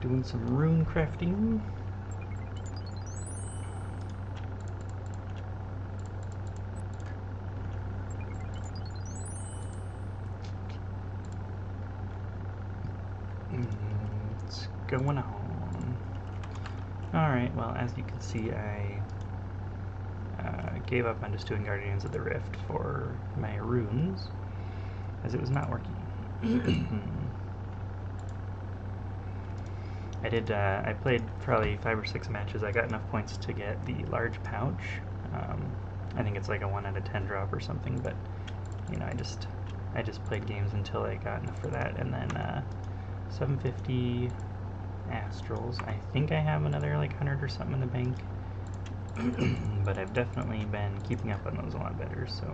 doing some rune crafting. What's going on? Alright, well, as you can see, I gave up on just doing Guardians of the Rift for my runes, as it was not working. I played probably 5 or 6 matches. I got enough points to get the large pouch. I think it's like a 1 out of 10 drop or something, but, you know, I just played games until I got enough for that, and then 750 astrals. I think I have another like 100 or something in the bank, but I've definitely been keeping up on those a lot better. So,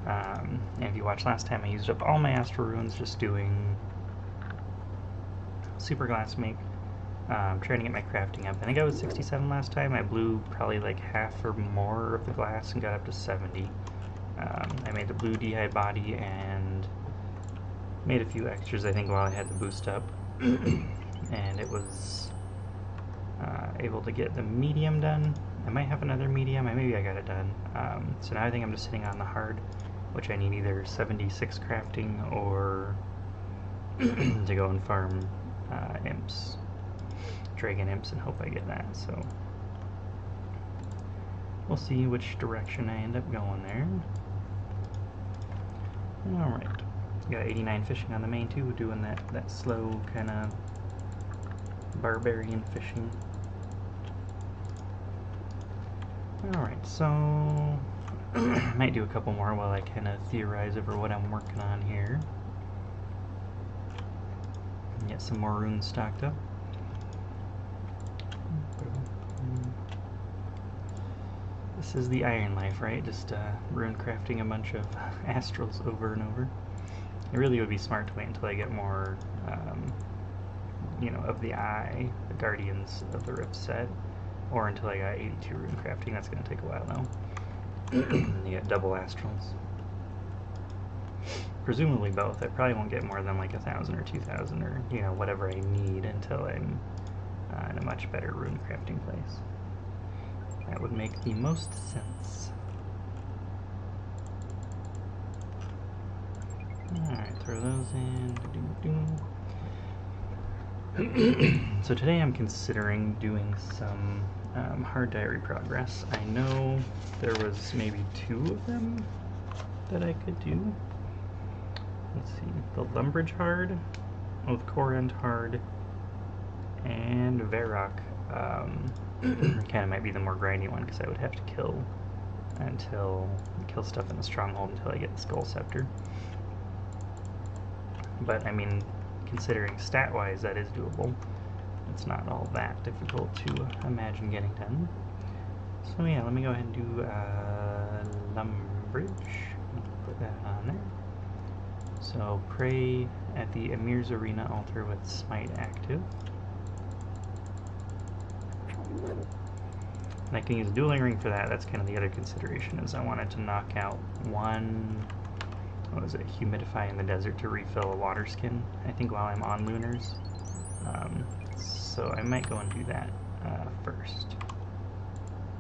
and if you watched last time, I used up all my astral runes just doing super glass make, trying to get my crafting up. I think I was 67 last time. I blew probably like half or more of the glass and got up to 70. I made the blue d'hide body and made a few extras, I think, while I had the boost up. And it was able to get the medium done. I might have another medium. Maybe I got it done. So now I think I'm just sitting on the hard, which I need either 76 crafting or to go and farm imps, dragon imps, and hope I get that. So we'll see which direction I end up going there. Alright. Got 89 fishing on the main too, doing that slow kind of barbarian fishing. Alright, so might do a couple more while I kind of theorize over what I'm working on here. And get some more runes stocked up. This is the Iron Life, right? Just rune crafting a bunch of astrals over and over. It really would be smart to wait until I get more, you know, of the Eye, the Guardians of the Rift set, or until I got 82 rune crafting. That's going to take a while though. You get double astrals. Presumably both. I probably won't get more than like 1,000 or 2,000 or, you know, whatever I need until I'm in a much better rune crafting place. That would make the most sense. Alright, throw those in. So today I'm considering doing some hard diary progress. I know there was maybe 2 of them that I could do. Let's see, the Lumbridge hard, Oath Corrend hard, and Varrock kind of might be the more grindy one, because I would have to kill stuff in the stronghold until I get the Skull Scepter. But I mean, considering stat-wise, that is doable. It's not all that difficult to imagine getting done. So yeah, let me go ahead and do Lumbridge. Put that on there. So pray at the Emir's Arena altar with Smite active. And I can use a dueling ring for that. That's kind of the other consideration, is I wanted to knock out one, what was it, humidify in the desert to refill a water skin, I think, while I'm on Lunars. So I might go and do that first.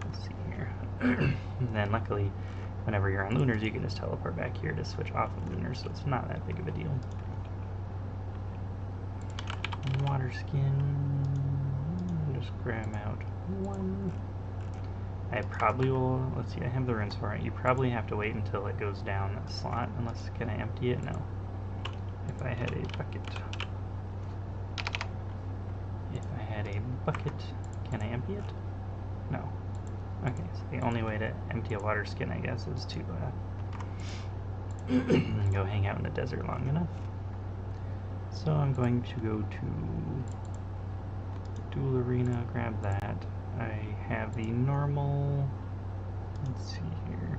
Let's see here. And then luckily, whenever you're on Lunars, you can just teleport back here to switch off of Lunars, so it's not that big of a deal. Water skin, just grab out one. I probably will, let's see, I have the runes for it. You probably have to wait until it goes down that slot, unless, can I empty it? No. If I had a bucket. Can I empty it? No. Okay, so the only way to empty a water skin, I guess, is to go hang out in the desert long enough. So I'm going to go to Duel Arena, grab that. I have the normal, let's see here.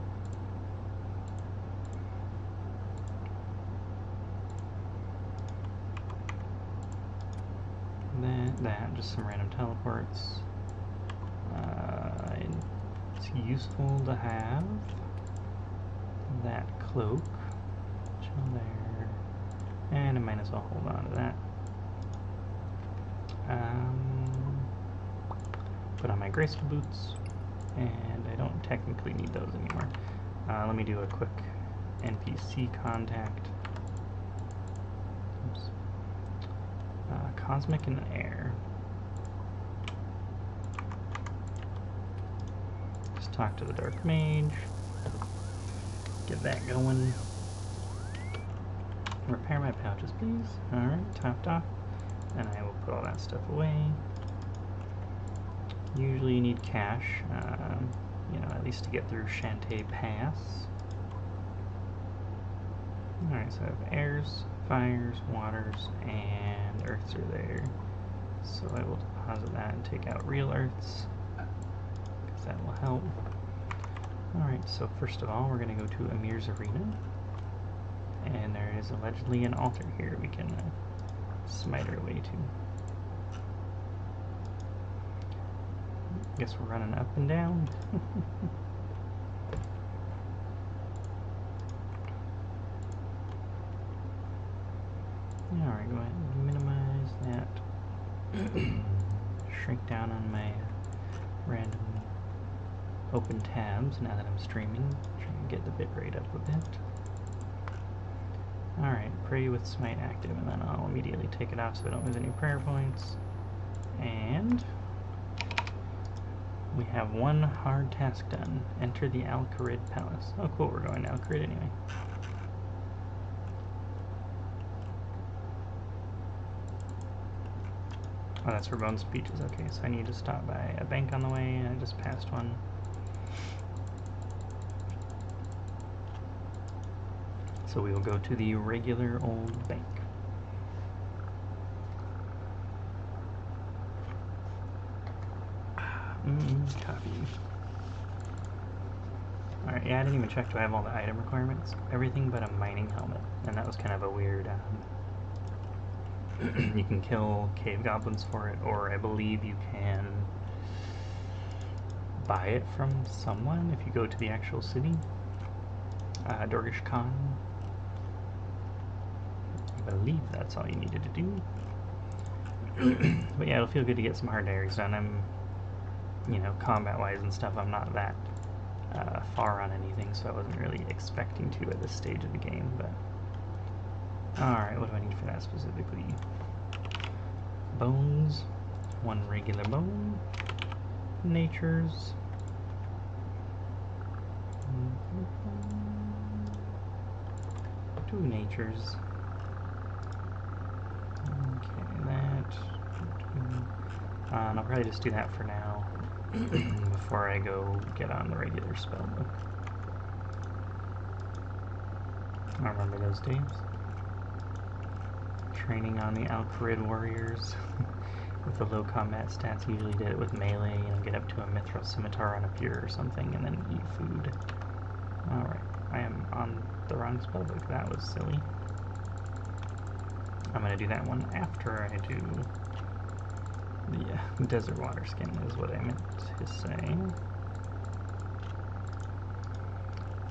That, just some random teleports. It's useful to have that cloak. Chill there. And kind of might as well hold on to that. Put on my graceful boots, and I don't technically need those anymore. Let me do a quick NPC contact. Oops. Cosmic and Air. Just talk to the Dark Mage. Get that going. Repair my pouches, please. Alright, topped off. And I will put all that stuff away. Usually you need cash, you know, at least to get through Shantae Pass. Alright, so I have airs, fires, waters, and earths are there. So I will deposit that and take out real earths, because that will help. Alright, so first of all, we're going to go to Amir's Arena. And there is allegedly an altar here we can smite our way to. Guess we're running up and down. Alright, go ahead and minimize that. Shrink down on my random open tabs now that I'm streaming. Try and get the bitrate up a bit. Alright, pray with smite active, and then I'll immediately take it off so I don't lose any prayer points. And we have one hard task done. Enter the Al-Kharid Palace. Oh cool, we're going to Al-Kharid anyway. Oh, that's for Bone Speeches. Okay, so I need to stop by a bank on the way, and I just passed one. So we will go to the regular old bank. Copy. Alright, yeah, I didn't even check. Do I have all the item requirements? Everything but a mining helmet. And that was kind of a weird, you can kill cave goblins for it, or I believe you can buy it from someone if you go to the actual city. Dorgish Khan. I believe that's all you needed to do. But yeah, it'll feel good to get some hard diaries done. I'm, you know, combat-wise and stuff, I'm not that far on anything, so I wasn't really expecting to at this stage of the game, but... Alright, what do I need for that specifically? Bones. One regular bone. Natures. Two natures. Okay, that. And I'll probably just do that for now before I go get on the regular spellbook. I remember those days. Training on the Al-Kharid warriors with the low combat stats. Usually did it with melee, you know, get up to a mithril scimitar on a pier or something, and then eat food. Alright, I am on the wrong spellbook. That was silly. I'm going to do that one after I do the desert water skin, is what I meant to say.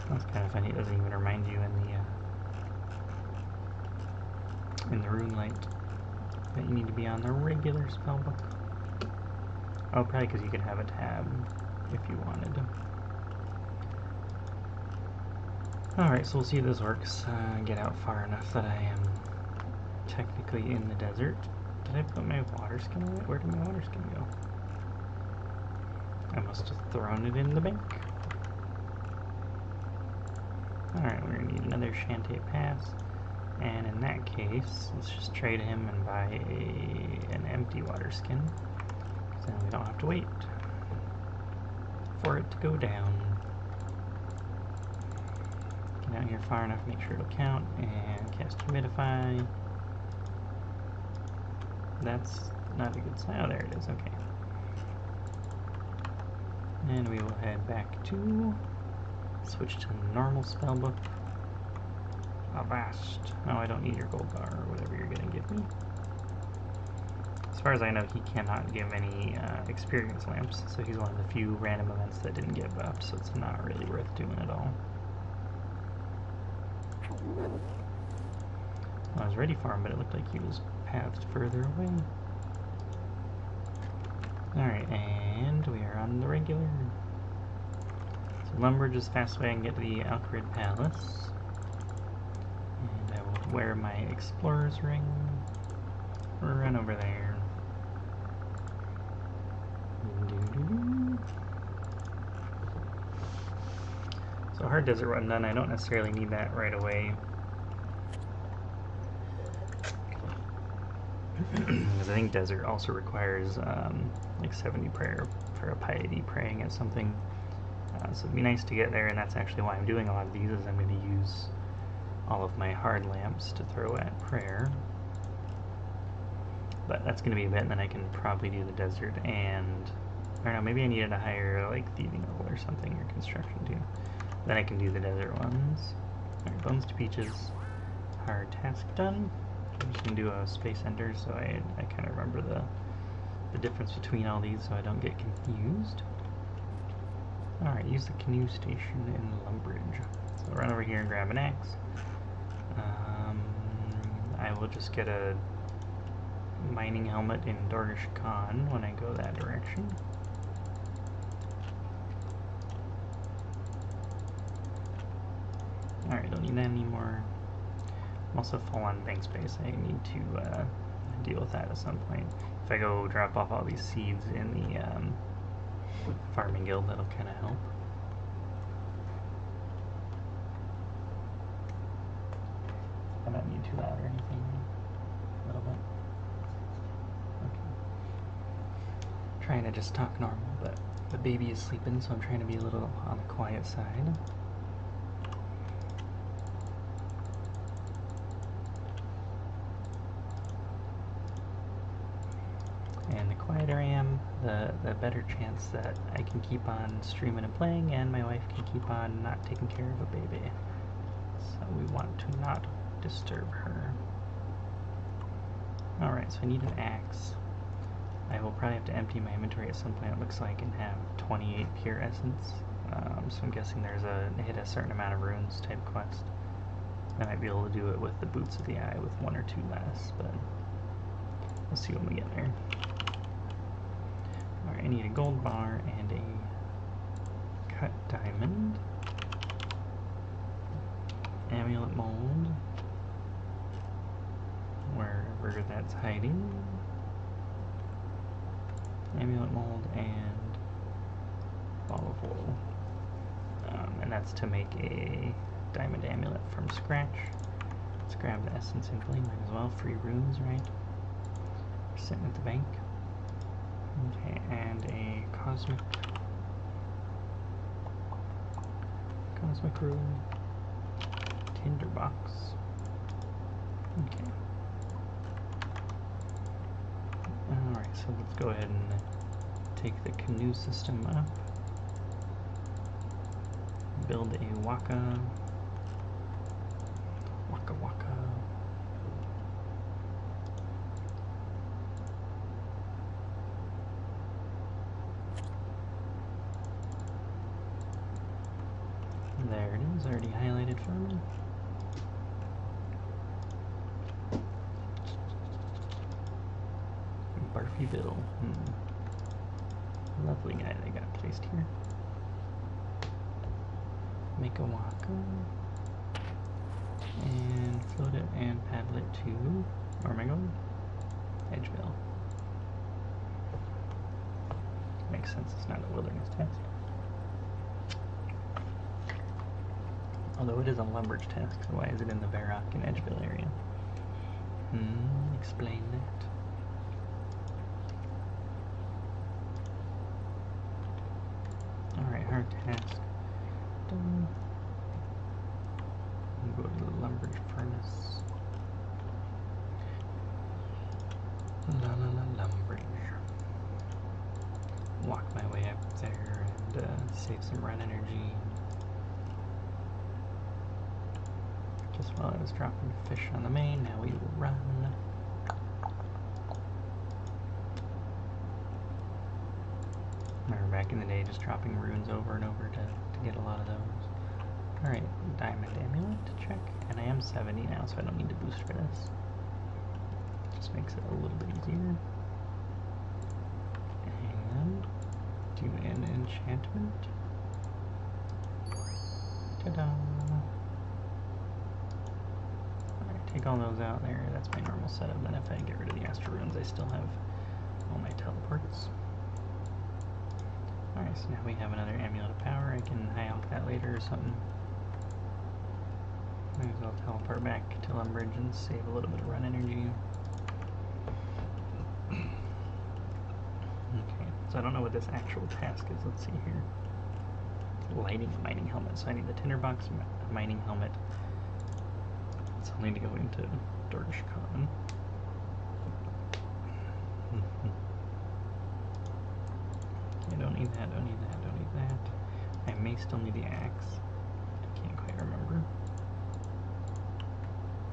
That's kind of funny, it doesn't even remind you in the rune light that you need to be on the regular spellbook. Oh, probably because you could have a tab if you wanted. Alright, so we'll see if this works. Get out far enough that I am technically in the desert. Did I put my water skin away? Where did my water skin go? I must have thrown it in the bank. Alright, we're going to need another Shantae Pass. And in that case, let's just trade him and buy an empty water skin. Because then we don't have to wait for it to go down. Get out here far enough, make sure it'll count, and cast Humidify. That's not a good sign. Oh, there it is, okay. And we will head back to, switch to normal spellbook. Avast. Oh, I don't need your gold bar or whatever you're going to give me. As far as I know, he cannot give any experience lamps, so he's one of the few random events that didn't get buffed, so it's not really worth doing at all. I was ready for him, but it looked like he was pathed further away. Alright, and we are on the regular. So Lumbridge is the fastest way I can get to the Alcarid Palace. And I will wear my Explorer's Ring. Run over there. So hard desert run done. I don't necessarily need that right away. Because I think desert also requires like 70 prayer for a piety praying at something. So it'd be nice to get there, and that's actually why I'm doing a lot of these, is I'm going to use all of my hard lamps to throw at prayer. But that's going to be a bit, and then I can probably do the desert, and I don't know, maybe I needed a higher like thieving level or something, or construction too. Then I can do the desert ones. Alright, bones to peaches. Hard task done. I'm just going to do a space ender so I kind of remember the difference between all these so I don't get confused. Alright, use the canoe station in Lumbridge. So run over here and grab an axe. I will just get a mining helmet in Dorgish Khan when I go that direction. Alright, don't need that anymore. I'm also full on bank space. I need to deal with that at some point. If I go drop off all these seeds in the farming guild, that'll kind of help. I don't need too loud or anything. A little bit. Okay. Trying to just talk normal, but the baby is sleeping, so I'm trying to be a little on the quiet side. And the quieter I am, the better chance that I can keep on streaming and playing, and my wife can keep on not taking care of a baby. So we want to not disturb her. Alright, so I need an axe. I will probably have to empty my inventory at some point. It looks like I can have 28 pure essence. So I'm guessing there's a hit a certain amount of runes type quest. I might be able to do it with the Boots of the Eye with 1 or 2 less, but we'll see when we get there. Alright, I need a gold bar and a cut diamond. Amulet mold. Wherever that's hiding. Amulet mold and ball of wool. And that's to make a diamond amulet from scratch. Let's grab the essence and flame, might as well. Free runes, right? Sitting at the bank. Okay, and a cosmic rune. Tinderbox. Okay. Alright, so let's go ahead and take the canoe system up. Build a waka. Waka waka. There it is, already highlighted for me. Barfy Bill. Lovely guy they got placed here. Make a waka. And float it and paddle it to, where am I going? Edgeville. Makes sense, it's not a wilderness task. Although it is a Lumbridge task, so why is it in the Varrock and Edgeville area? Explain that. Alright, hard task done. We'll go to the Lumbridge furnace. Lumbridge. Walk my way up there and save some run energy. Just while I was dropping fish on the main, now we will run. Remember back in the day just dropping runes over and over to get a lot of those. Alright, diamond amulet to check, and I am 70 now, so I don't need to boost for this. Just makes it a little bit easier. And do an enchantment. Ta-da! Alright, take all those out there. That's my normal setup. Then if I get rid of the Astral Runes, I still have all my teleports. Alright, so now we have another Amulet of Power. I can high elk that later or something. Might as well teleport back to Lumbridge and save a little bit of run energy. Okay, so I don't know what this actual task is. Let's see here. Lighting a mining helmet. So I need the tinderbox mining helmet. So I'll need to go into Dorgish Khan. I don't need that, don't need that, don't need that. I may still need the axe. I can't quite remember.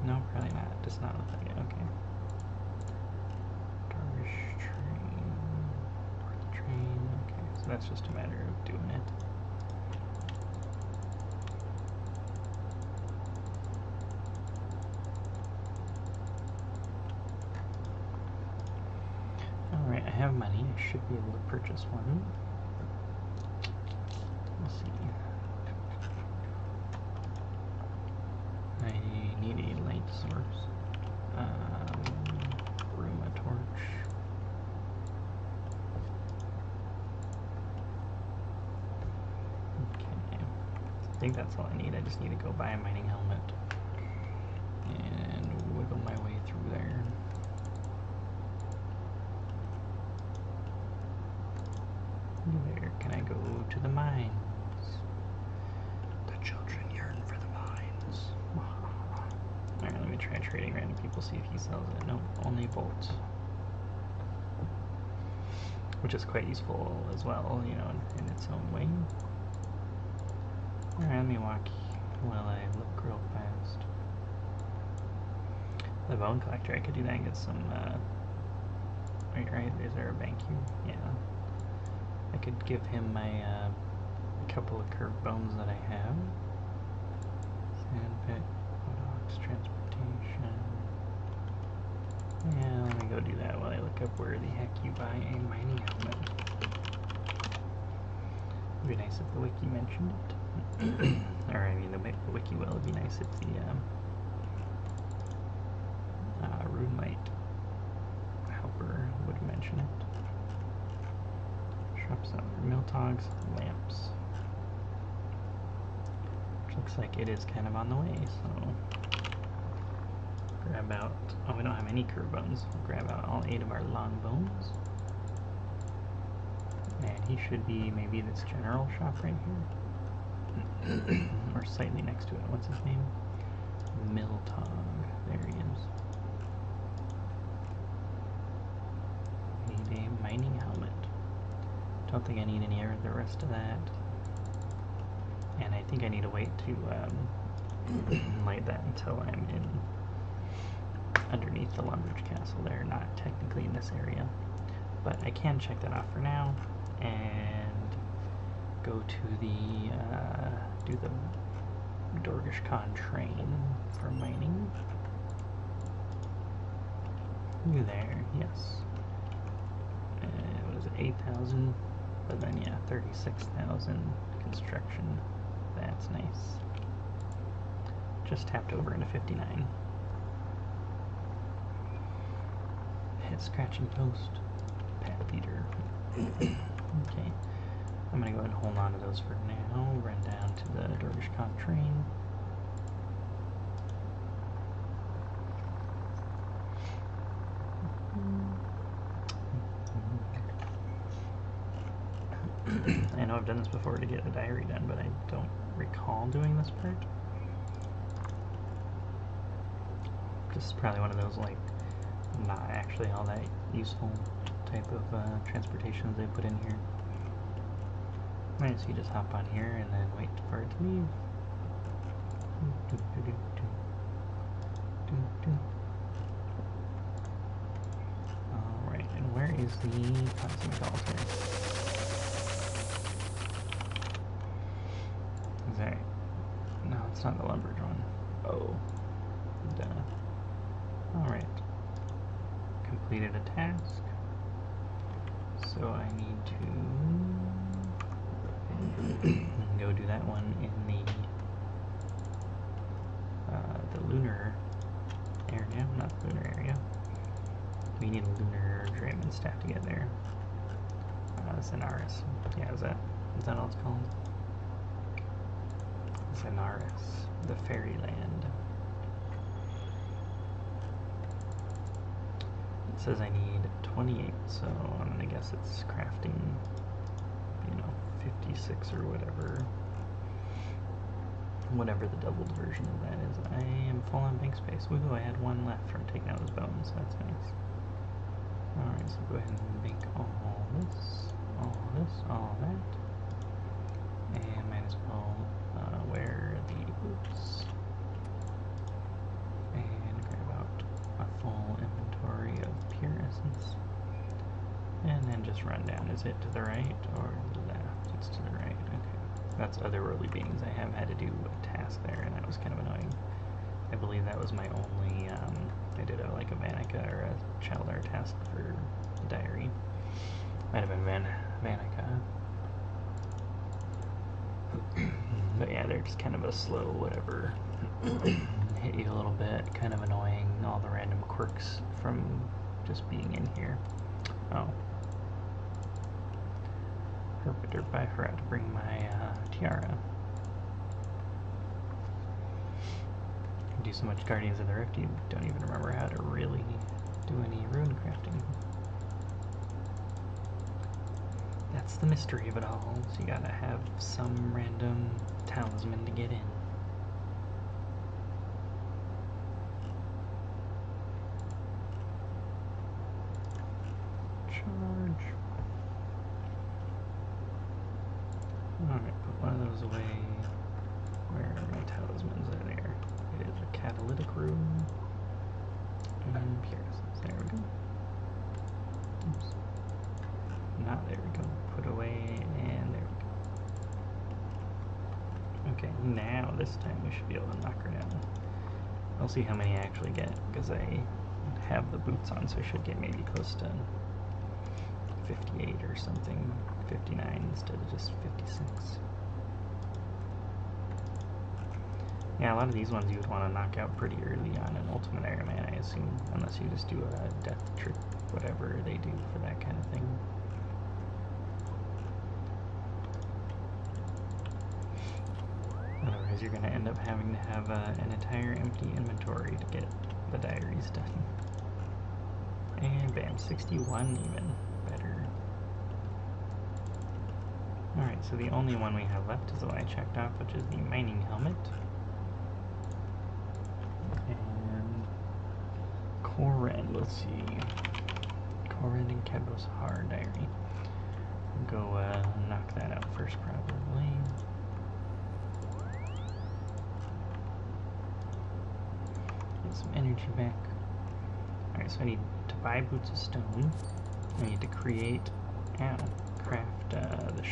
No, probably not. Does not look like it. Okay. Dorgish train. North train. Okay, so that's just a matter of doing it. Alright, I have money. I should be able to purchase one. Let's see. I need a light source. Room a torch. Okay. I think that's all I need. I just need to go buy a mining helmet and wiggle my way through there. Where can I go to the mines? The children yearn for the mines. Alright, let me try trading random people, see if he sells it. Nope, only bolts. Which is quite useful as well, you know, in its own way. Alright, let me walk while I look real fast. The bone collector, I could do that and get some, wait, right, is there a bank here? Yeah. I could give him my a couple of curved bones that I have. Sandpit, box, transportation. Yeah, let me go do that while I look up where the heck you buy a mining helmet. It'd be nice if the wiki mentioned it. Or I mean, the wiki will. It'd be nice if the Rune Light helper would mention it. Shop seller, Miltogs, lamps. Which looks like it is kind of on the way, so grab out, oh, we don't have any curve bones. We'll grab out all 8 of our long bones. And he should be maybe this general shop right here. Or slightly next to it. What's his name? Miltog. There he is. Need a mining helmet. Don't think I need any of the rest of that. And I think I need to wait to light that until I'm in underneath the Lumbridge Castle there, not technically in this area. But I can check that off for now and go to the do the Dorgish Khan train for mining. There, yes. What is it, 8,000? But then, yeah, 36,000 construction. That's nice. Just tapped over into 59. Head scratching post. Pat leader. Okay. I'm gonna go ahead and hold on to those for now. Run down to the Dorgish Khan train. I know I've done this before to get a diary done, but I don't recall doing this part. This is probably one of those, like, not actually all that useful type of transportations they put in here. Alright, so you just hop on here and then wait for it to leave. Alright, and where is the cosmic altar? Is that... No, it's not completed a task. So I need to go do that one in the lunar area, not the lunar area. We need a lunar drayman staff to get there. Zenaris. Yeah, is that all it's called? Zenaris, the fairyland. It says I need 28, so I'm gonna guess it's crafting, 56 or whatever the doubled version of that is. I am full on bank space. Woohoo, I had one left from taking out those bones. That's nice. Alright, so go ahead and bank all this, all that. And might as well wear the boots. And grab out a full inventory of pure essence. And then just run down. Is it to the right or the left? It's to the right. Okay. That's otherworldly beings. I have had to do a task there, and that was kind of annoying. I believe that was my only, I did a Vanica or a Chaldar task for the diary. Might have been Vanica. But yeah, they're just kind of a slow whatever. Hit you a little bit, kind of annoying, all the random quirks from just being in here. Oh. Herp, I forgot to bring my tiara. I do so much Guardians of the Rift, you don't even remember how to really do any rune crafting. That's the mystery of it all, so you gotta have some random talisman to get in. Charge. Alright, put one of those away. Where are my talismans? Are there? It is a catalytic rune. And pure essence. There we go. Oops. There we go. Put away, and there we go. Okay, now this time we should be able to knock her down. I'll see how many I actually get, because I have the boots on, so I should get maybe close to 58 or something. 59 instead of just 56. Yeah, a lot of these ones you would want to knock out pretty early on in Ultimate Iron Man, I assume, unless you just do a death trick, whatever they do for that kind of thing. Otherwise, you're going to end up having to have an entire empty inventory to get the diaries done. And bam, 61 even. Better. Alright, so the only one we have left is the one I checked off, which is the mining helmet. And Koren, let's see. Koren and Kebro's Har diary. We'll go knock that out first, probably. Get some energy back. Alright, so I need to buy boots of stone. I need to craft the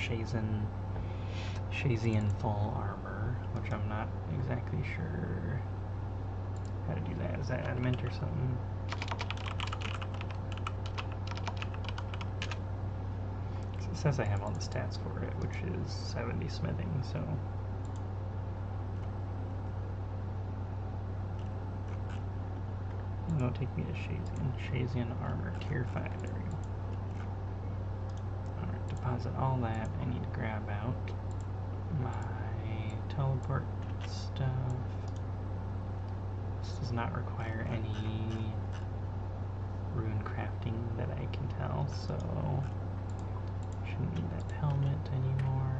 Shazian full armor, which I'm not exactly sure how to do that. Is that adamant or something? So it says I have all the stats for it, which is 70 smithing, so it'll take me to Shazian armor, tier 5, there we go. Alright, deposit all that. I need to grab out my teleport stuff. This does not require any rune crafting that I can tell, so shouldn't need that helmet anymore.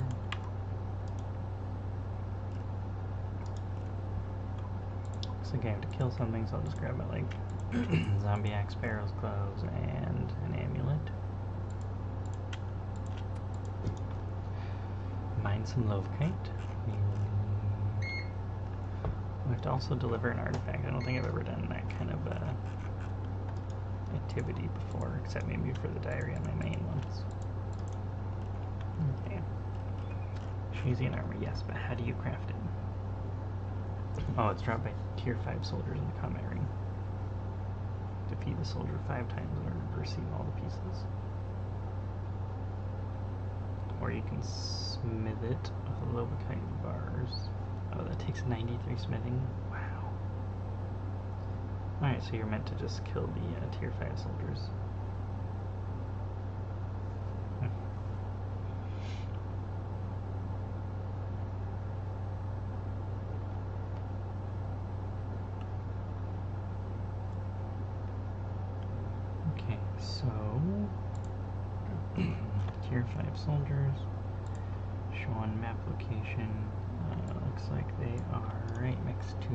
Looks like I have to kill something, so I'll just grab it, like Zombie Axe, Sparrow's Clothes, and an amulet. Mine some Lovekite. I have to also deliver an artifact. I don't think I've ever done that kind of activity before, except maybe for the diary on my main ones. Okay. Shazian armor, yes, but how do you craft it? Oh, it's dropped by tier 5 soldiers in the combat ring. Defeat feed the soldier 5 times in order to receive all the pieces. Or you can smith it with lobokite bars. Oh, that takes 93 smithing. Wow. Alright, so you're meant to just kill the tier 5 soldiers. Okay, so tier 5 soldiers. Show on map location. Looks like they are right next to.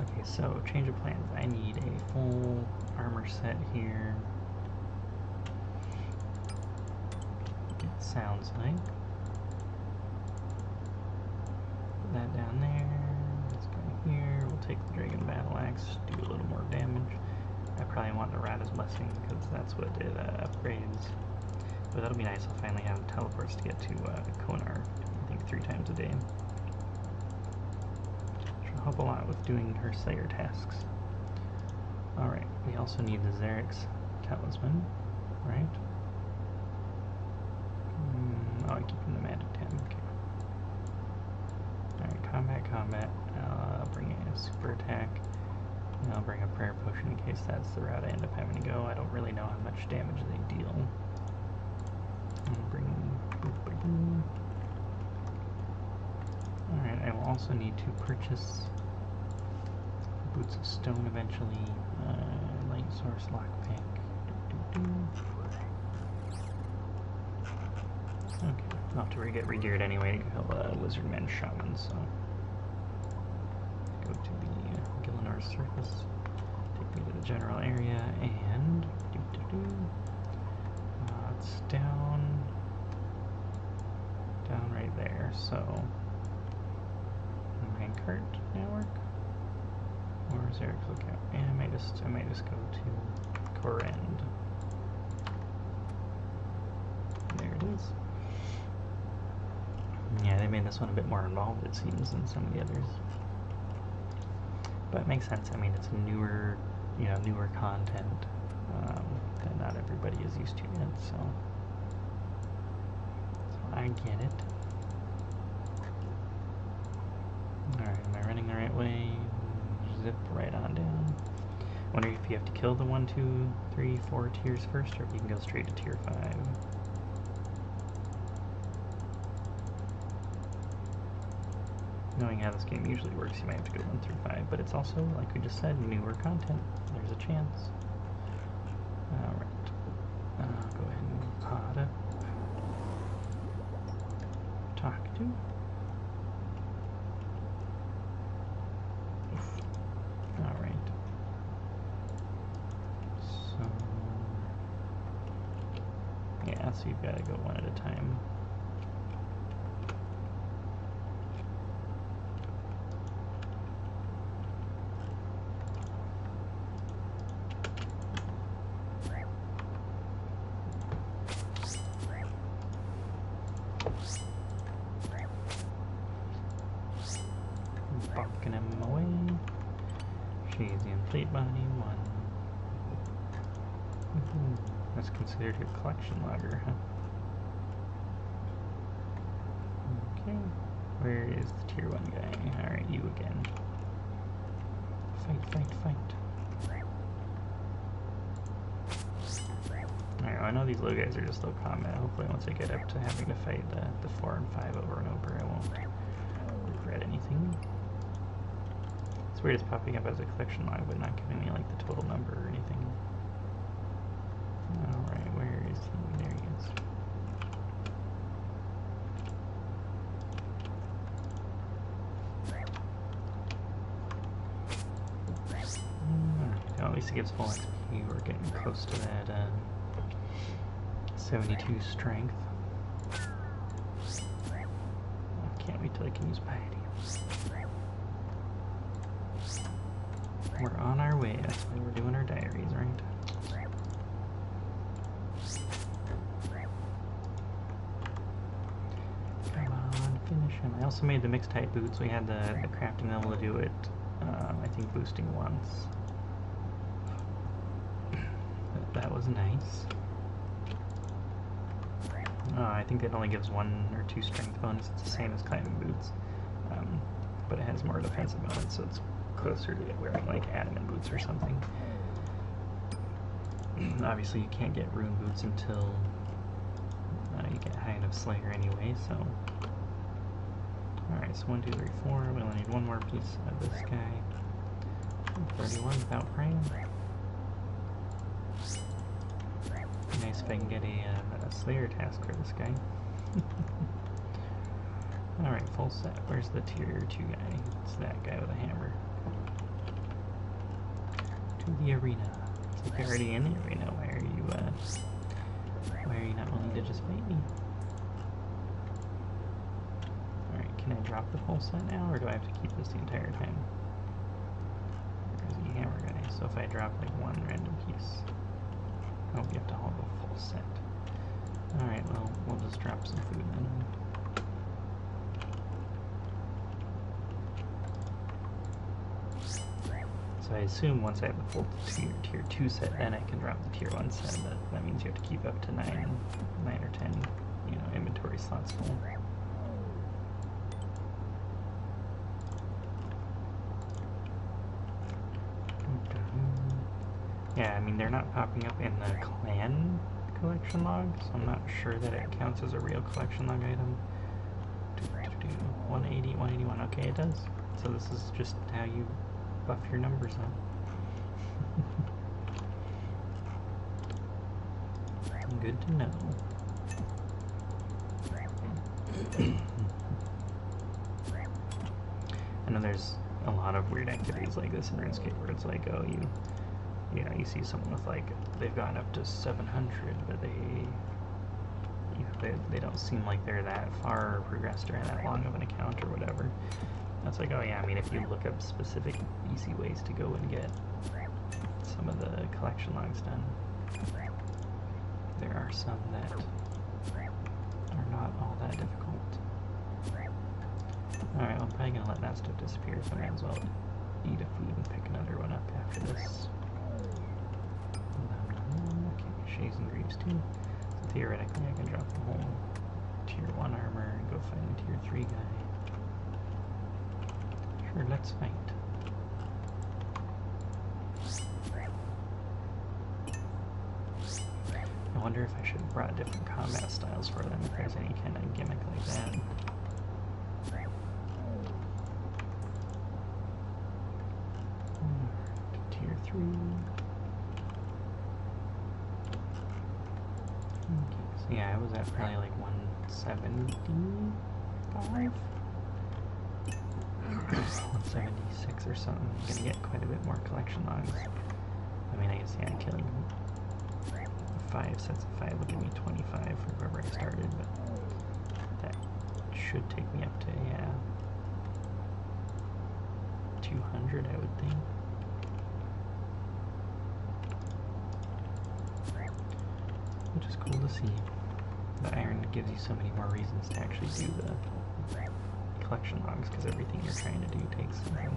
Okay, so change of plans. I need a full armor set here. It sounds like. Put that down there. Let's go here. We'll take the Dragon Battle Axe, do a little more damage. I probably want the Rada's Blessing because that's what it upgrades. But that'll be nice. I'll finally have teleports to get to Konar, I think 3 times a day. Which will help a lot with doing her Slayer tasks. Alright, we also need the Zarek's Talisman, right? Oh, I keep in the magic 10, okay. Alright, combat. I'll bring a super attack. And I'll bring a prayer potion in case that's the route I end up having to go. I don't really know how much damage they deal. Alright, I will also need to purchase Boots of Stone eventually. Light Source Lockpick. Okay, I'll have to get regeared anyway to kill Lizardman Shaman, so. Go to the Gillinor's surface. Take me to the general area and. It's down right there, so minecart network, or is there a lookout? Yeah, I might just go to Korend. There it is. Yeah, they made this one a bit more involved, it seems, than some of the others, but it makes sense. I mean, it's newer content that not everybody is used to yet, so I get it. Alright, am I running the right way? Zip right on down. Wonder if you have to kill the 1, 2, 3, 4 tiers first, or if you can go straight to tier 5. Knowing how this game usually works, you might have to go 1 through 5, but it's also, like we just said, newer content. There's a chance. Alright. Go ahead and pod up. Talk to. Alright. So. Yeah, so you've got to go one at a time. Barking him away. Shazzy and Fleet Body, 1. That's considered a collection logger, huh? Okay. Where is the tier 1 guy? Alright, you again. Fight. Alright, well, I know these low guys are just low combat. Hopefully once I get up to having to fight the 4 and 5 over and over, I won't regret anything. It's weird it's popping up as a collection log, but not giving me like the total number or anything. Alright, where is he? There he is. Alright, at least it gives full XP. We're getting close to that 72 strength. Can't wait till I can use piety. We're on our way. That's why we're doing our diaries, right? Come on, finish him. I also made the mixed type boots. We had the crafting level to do it. I think boosting once. that was nice. I think it only gives 1 or 2 strength bonus. It's the same as climbing boots, but it has more defensive bonus, so it's closer to wearing like adamant boots or something. Obviously, you can't get rune boots until you get high enough Slayer anyway. So, all right. So 1, 2, 3, 4. We only need 1 more piece of this guy. 31 without praying. Nice if I can get a Slayer task for this guy. Alright, full set. Where's the tier 2 guy? It's that guy with a hammer. To the arena. It's like you're already in the arena. Why are you not willing to just fight me? Alright, can I drop the full set now, or do I have to keep this the entire time? There's the hammer guy. So if I drop like 1 random piece, oh, you have to hold the full set. Alright, well, we'll just drop some food then. So I assume once I have the full tier 2 set, then I can drop the tier 1 set, but that means you have to keep up to 9 or 10, inventory slots full. Yeah, I mean, they're not popping up in the clan collection log, so I'm not sure that it counts as a real collection log item. 180, 181, okay, it does. So this is just how you buff your numbers up. Good to know. I know there's a lot of weird activities like this in RuneScape where it's like, oh, you see someone with like, they've gotten up to 700, but they don't seem like they're that far progressed or that long of an account or whatever. That's like, oh yeah, I mean, if you look up specific easy ways to go and get some of the collection logs done, there are some that are not all that difficult. Alright, well, I'm probably going to let that stuff disappear, so I might as well eat a food and pick another one up after this. Okay, shades and greaves too. So theoretically, I can drop the whole tier 1 armor and go find a tier 3 guy. Sure, let's fight. I wonder if I should have brought different combat styles for them, if there's any kind of gimmick like that. Tier 3. Okay, so yeah, I was at probably like 175? 176 or something. I'm gonna get quite a bit more collection logs. I mean, I guess, yeah, killing 5 sets of 5 will give me 25 for wherever I started, but that should take me up to, yeah, 200, I would think. Which is cool to see. The iron gives you so many more reasons to actually do the collection logs, because everything you're trying to do takes something,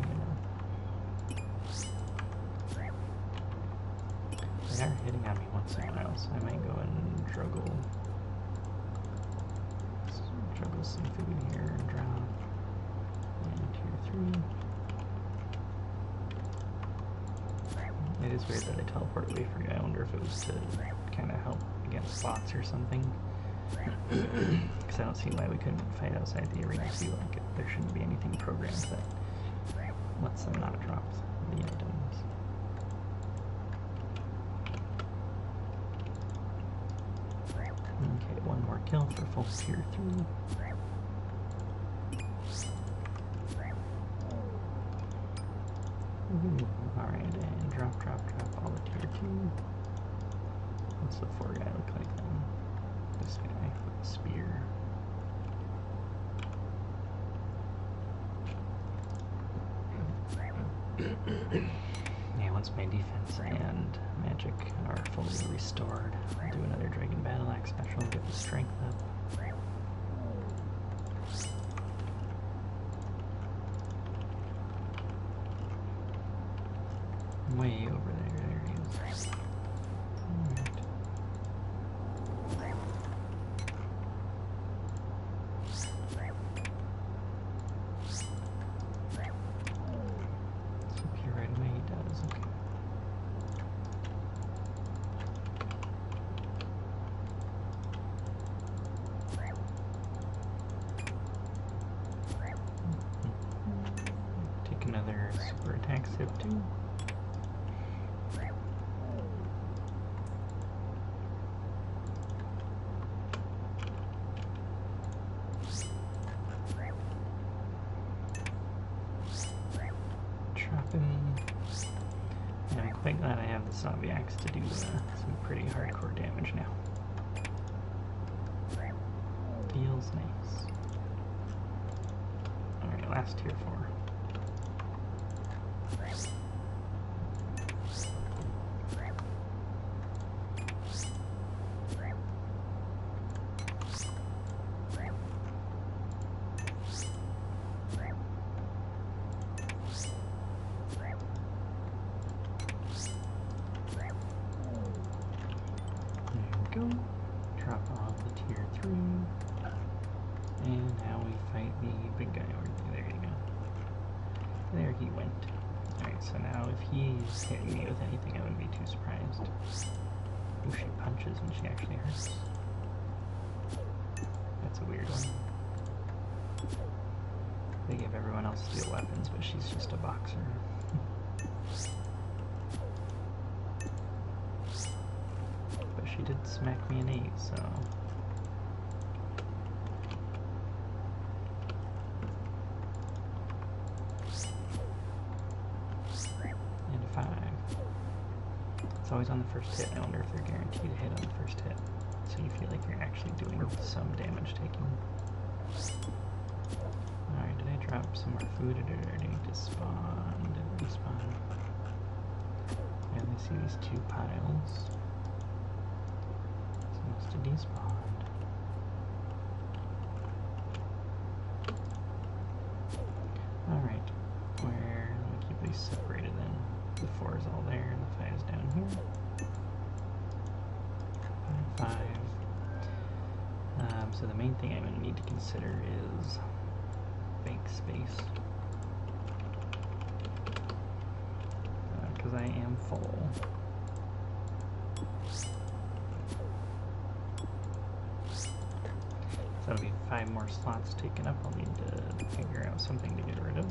They are hitting on me once in a while, so I might go and juggle some food here and drop. And tier 3. It is weird that I teleport away for you. I wonder if it was to kind of help against bots or something. Because I don't see why we couldn't fight outside the arena. I feel like there shouldn't be anything programmed that lets them not drop the items. Okay, 1 more kill for full tier 3. Alright, and drop all the tier 2. What's the 4 guy look like then? This guy with the spear. Yeah, once my defense and magic are fully restored, I'll do another Dragon Battle Axe special and get the strength up. Way over there, there he is. Alright. Super attack sip too. Drop him. And I'm quite glad I have the zombie axe to do some pretty hardcore damage now. Feels nice. Alright, last tier 4. Go. Drop off the tier 3. And now we fight the big guy over there. There you go. There he went. Alright, so now if he's hitting me with anything, I wouldn't be too surprised. Oh, she punches and she actually hurts. That's a weird one. They give everyone else steel weapons, but she's just a boxer. She did smack me an 8, so... And a 5. It's always on the first hit. I wonder if they're guaranteed to hit on the first hit. So you feel like you're actually doing some damage taking. Alright, did I drop some more food or did it already despawn? Did it despawn? I only see these 2 piles. To despawned. Alright, where let me keep these separated then. The 4 is all there and the 5 is down here. 5, 5. So the main thing I'm going to need to consider is bank space. Because I am full. So that'll be 5 more slots taken up. I'll need to figure out something to get rid of.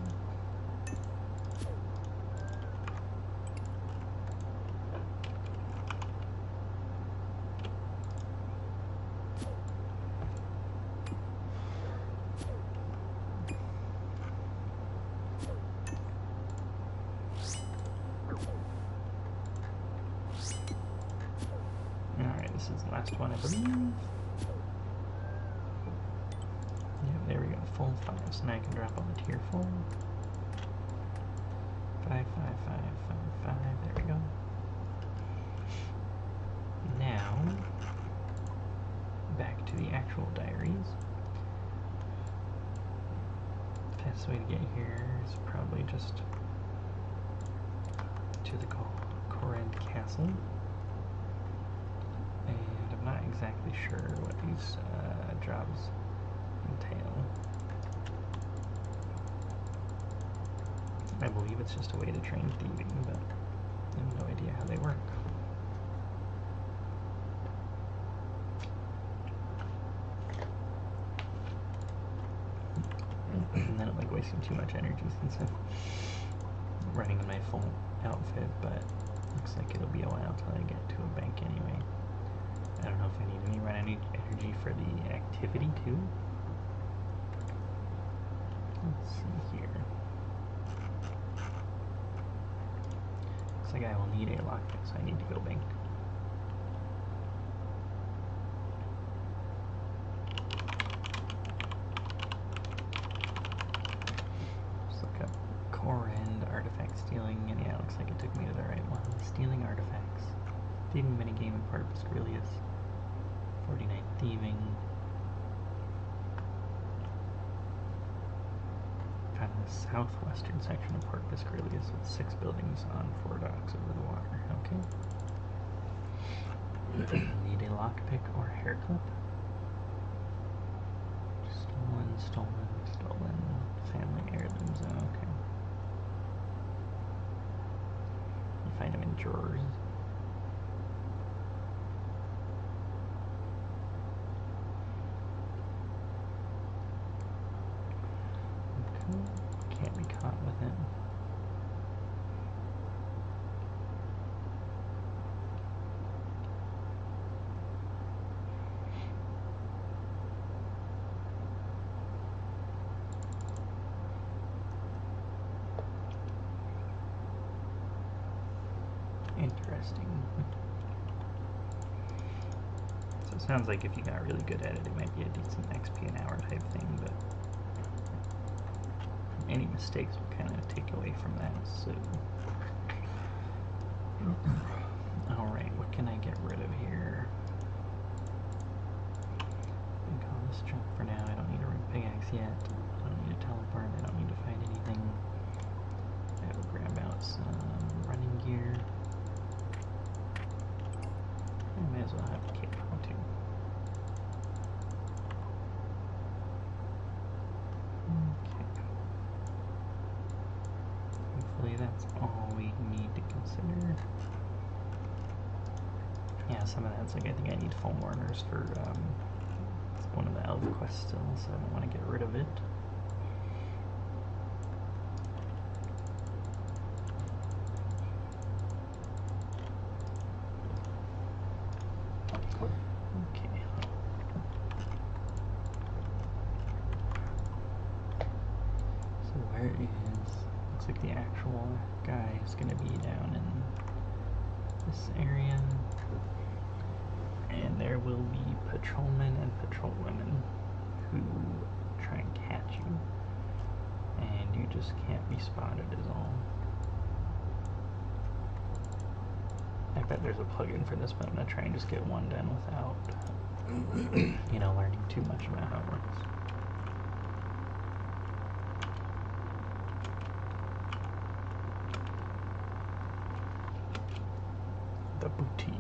Alright, this is the last one, I believe. There we go, full 5, so now I can drop on the tier 4. 5, 5, 5, 5, 5, there we go. Now, back to the actual diaries. Fastest way to get here is probably just to the Korend Castle. And I'm not exactly sure what these jobs entail. I believe it's just a way to train thieving, but I have no idea how they work. And I don't like wasting too much energy since I'm running in my full outfit, but looks like it'll be a while till I get to a bank anyway. I don't know if I need any energy for the activity too. Let's see here. Looks like I will need a lockpick, so I need to go bank. Just look up Korend artifact stealing, and yeah, it looks like it took me to the right one. Stealing artifacts. Thieving minigame in Port Piscurius. 49 thieving. Found in the southwestern section of Port Piscurius with 6 buildings on 4 docks over the water. Okay. Need a lockpick or hair clip. Stolen, stolen, stolen. Family heirlooms. Oh, okay. You find them in drawers. Can't be caught with it. So it sounds like if you got really good at it, it might be a decent XP an hour type thing, but any mistakes will kind of take away from that, so. Alright, what can I get rid of here? I can call this junk for now. I don't need a pickaxe yet. I don't need a teleport. I don't need to find anything. I will grab out some running gear. I may as well have a cape too. Okay. Hopefully that's all we need to consider. Yeah, some of that's like I think I need foam warners for one of the elf quests still, so I don't want to get rid of it. Okay. So where is, looks like the actual guy is going to be down in this area. And there will be patrolmen and patrolwomen who try and catch you. And you just can't be spotted is all. I bet there's a plugin for this, but I'm going to try and just get one done without, you know, learning too much about how it works. The booty.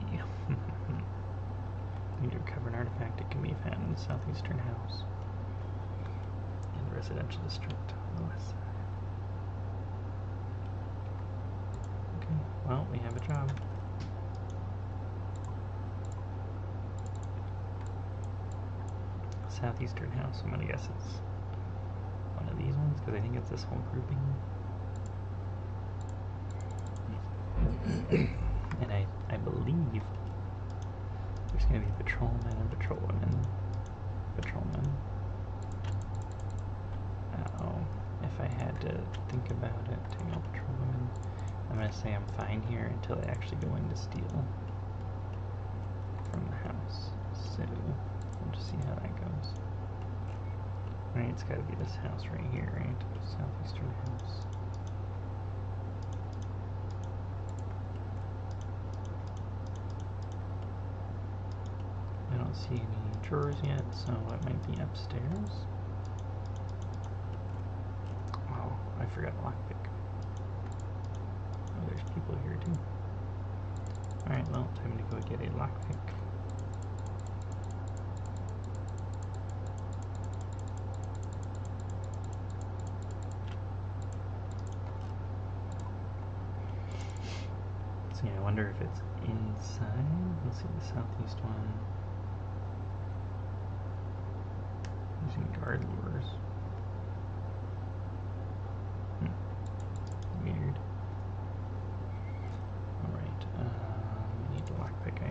Need to recover an artifact. It can be found in the southeastern house in the residential district on the west side. Okay, well, we have a job. Southeastern house. I'm gonna guess it's one of these ones because I think it's this whole grouping. And I believe there's gonna be patrolmen and patrolwomen. Patrolmen. If I had to think about it, take out patrolwomen, I'm gonna say I'm fine here until I actually go in to steal from the house. So we'll just see how that goes. Right, it's gotta be this house right here, right? Southeastern house. I don't see any drawers yet, so it might be upstairs. Oh, I forgot a lockpick. Oh, there's people here too. Alright, well, time to go get a lockpick. So yeah, I wonder if it's inside. Let's see the southeast one. Using guard lures. Weird. Alright, we need a lockpick. I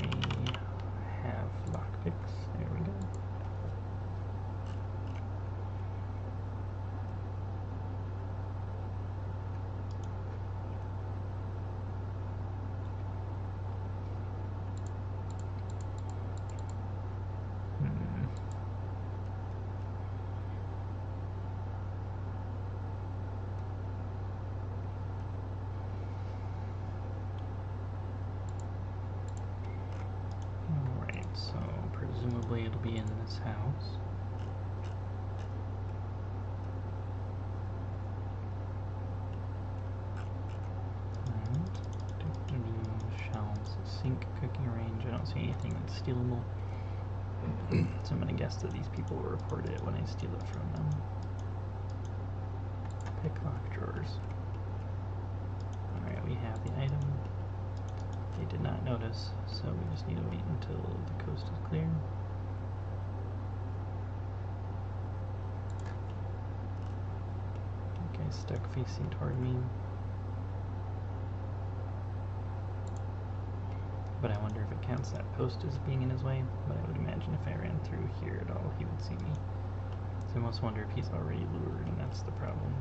have lockpicks. There we go. So presumably it'll be in this house. Shelves, sink, cooking range. I don't see anything that's stealable. So I'm gonna guess that these people will report it when I steal it from them. Pick lock drawers. Alright, we have the item. They did not notice, so we just need to wait until the coast is clear. Okay, stuck facing toward me. But I wonder if it counts that post as being in his way. But I would imagine if I ran through here at all, he would see me. So I almost wonder if he's already lured, and that's the problem.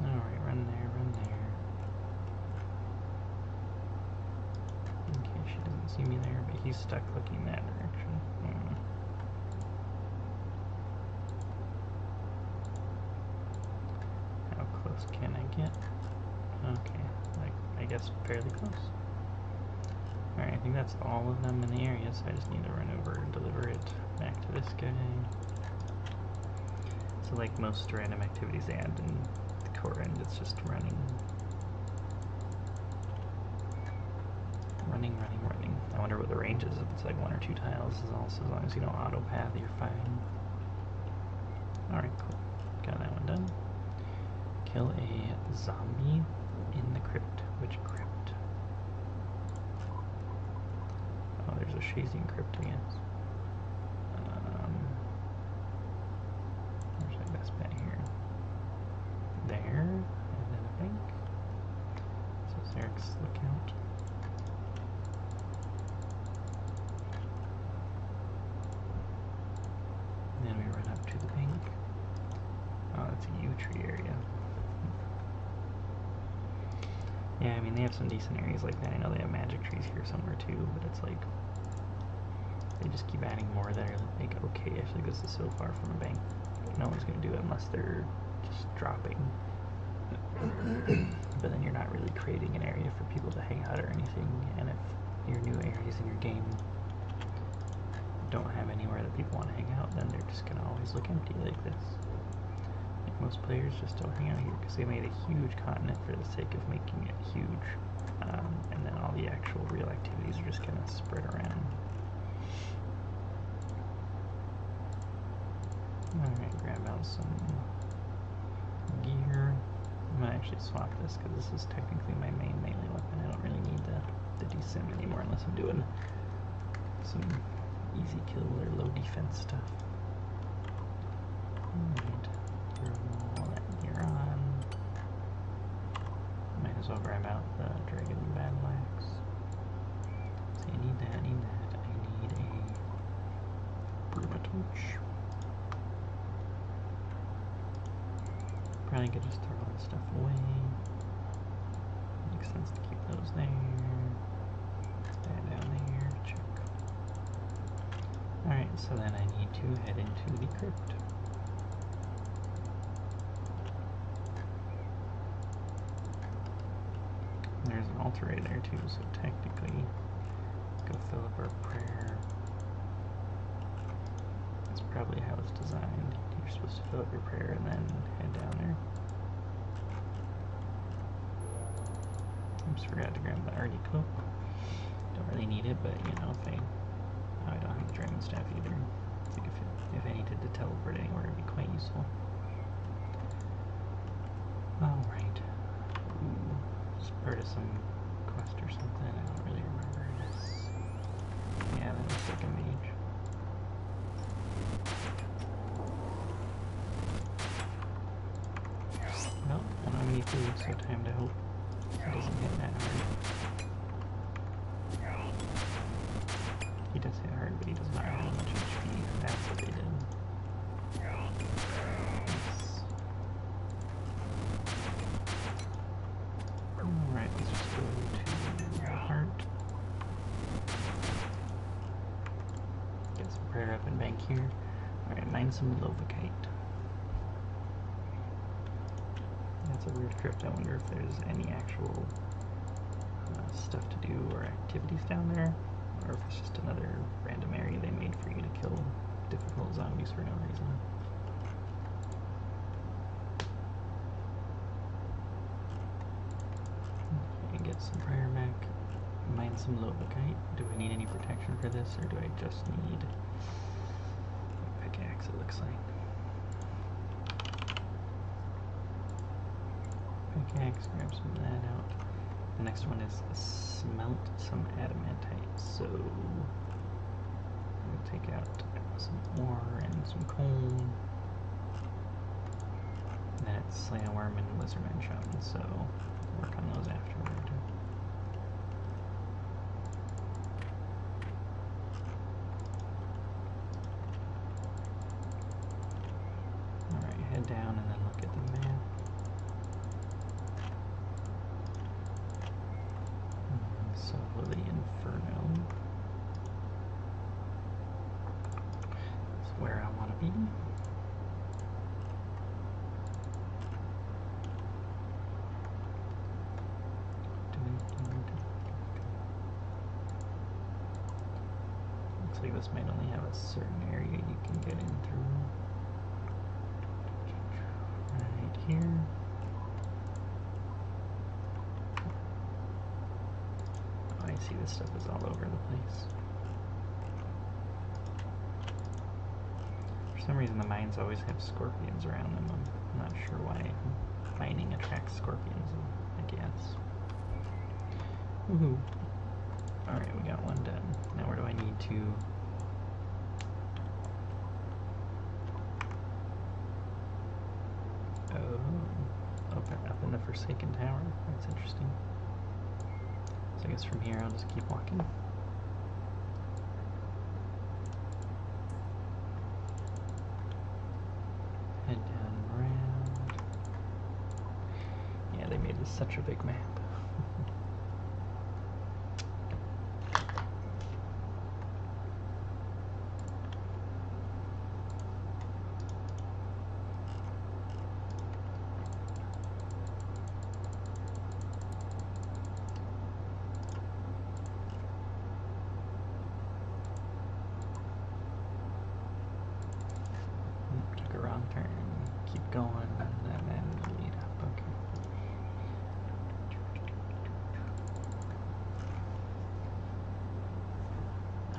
Alright, run there, run there. see me there, but he's stuck looking that direction. How close can I get? Okay, I guess fairly close. Alright, I think that's all of them in the area, so I just need to run over and deliver it back to this guy. So like most random activities they add in the core end, it's just running. Running. I wonder what the range is, if it's like 1 or 2 tiles, as long as you don't auto path, you're fine. Alright, cool. Got that one done. Kill a zombie in the crypt. Which crypt? Oh, there's a Shazian crypt, I guess. Where's my best bet here? There, and then a bank. So Zarek's lookout. And then we run up to the bank. Oh, that's a yew tree area. Yeah, I mean, they have some decent areas like that. I know they have magic trees here somewhere too, but it's like, they just keep adding more that are like, okay, actually this is so far from a bank, no one's going to do it unless they're just dropping. But then you're not really creating an area for people to hang out or anything, and if your new areas in your game don't have anywhere that people want to hang out, then they're just going to always look empty like this. Like most players just don't hang out here because they made a huge continent for the sake of making it huge, and then all the actual real activities are just kind of spread around. Alright, grab out some gear. I'm gonna actually swap this because this is technically my main melee weapon. I don't really need the desym anymore unless I'm doing some easy kill or low defense stuff. Alright, throw all that gear on. Might as well grab out the dragon battle axe. So I need that, I need a torch. Probably could just throw all this stuff away. Makes sense to keep those there. That down there, check. Alright, so then I need to head into the crypt. There's an altar right there too, so technically, go fill up our prayer. That's probably how it's designed. You're supposed to fill up your prayer and then head down there. I just forgot to grab the Artie cloak. Don't really need it, but you know, if I don't have the dragon staff either. I think if I needed to teleport anywhere, it'd be quite useful. Alright. It's part of some quest or something, I don't really remember this. Yeah, that looks like a mage. Well, I don't need to, so time to hope it doesn't hit that hard. He does hit hard, but he does not have much HP. That's what they did. Alright, let's just go to heart. Get some prayer up and bank here. Alright, mine some Lovakite. That's a weird crypt. I wonder if there's any actual stuff to do or activities down there, or if it's just another random area they made for you to kill difficult zombies for no reason. Okay, get some prayer back. Mine some Lovakite. Do I need any protection for this, or do I just need a pickaxe, it looks like? Pickaxe, grab some of that out. The next one is smelt some adamantite, so we'll take out some ore and some coal. And then it's slay a worm and lizardman shaman, so we'll work on those afterward. Alright, head down and then look at the map. So the Inferno. Looks like this might only have a certain area you can get in through. Right here. Oh, I see this stuff is all over the place. For some reason the mines always have scorpions around them. I'm not sure why mining attracts scorpions, I guess. Woohoo! Alright, we got one done. Now where do I need to... Oh, up in the Forsaken Tower. That's interesting. So I guess from here I'll just keep walking. Head down and around. Yeah, they made this such a big map. Took a wrong turn. Keep going, and then lead up. Okay.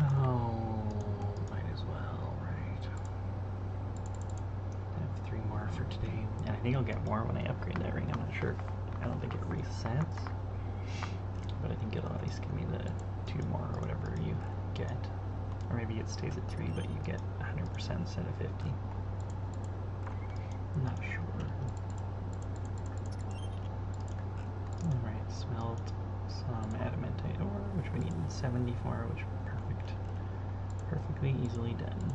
Oh, might as well, right? I have 3 more for today, and I think I'll get more when I upgrade that ring. I'm not sure. I don't think it resets, but I think it'll at least give me the 2 more or whatever you get. Or maybe it stays at 3, but you get 100% instead of 50. I'm not sure. Alright, smelt some adamantite ore, which we need 74, which perfect. Perfectly easily done.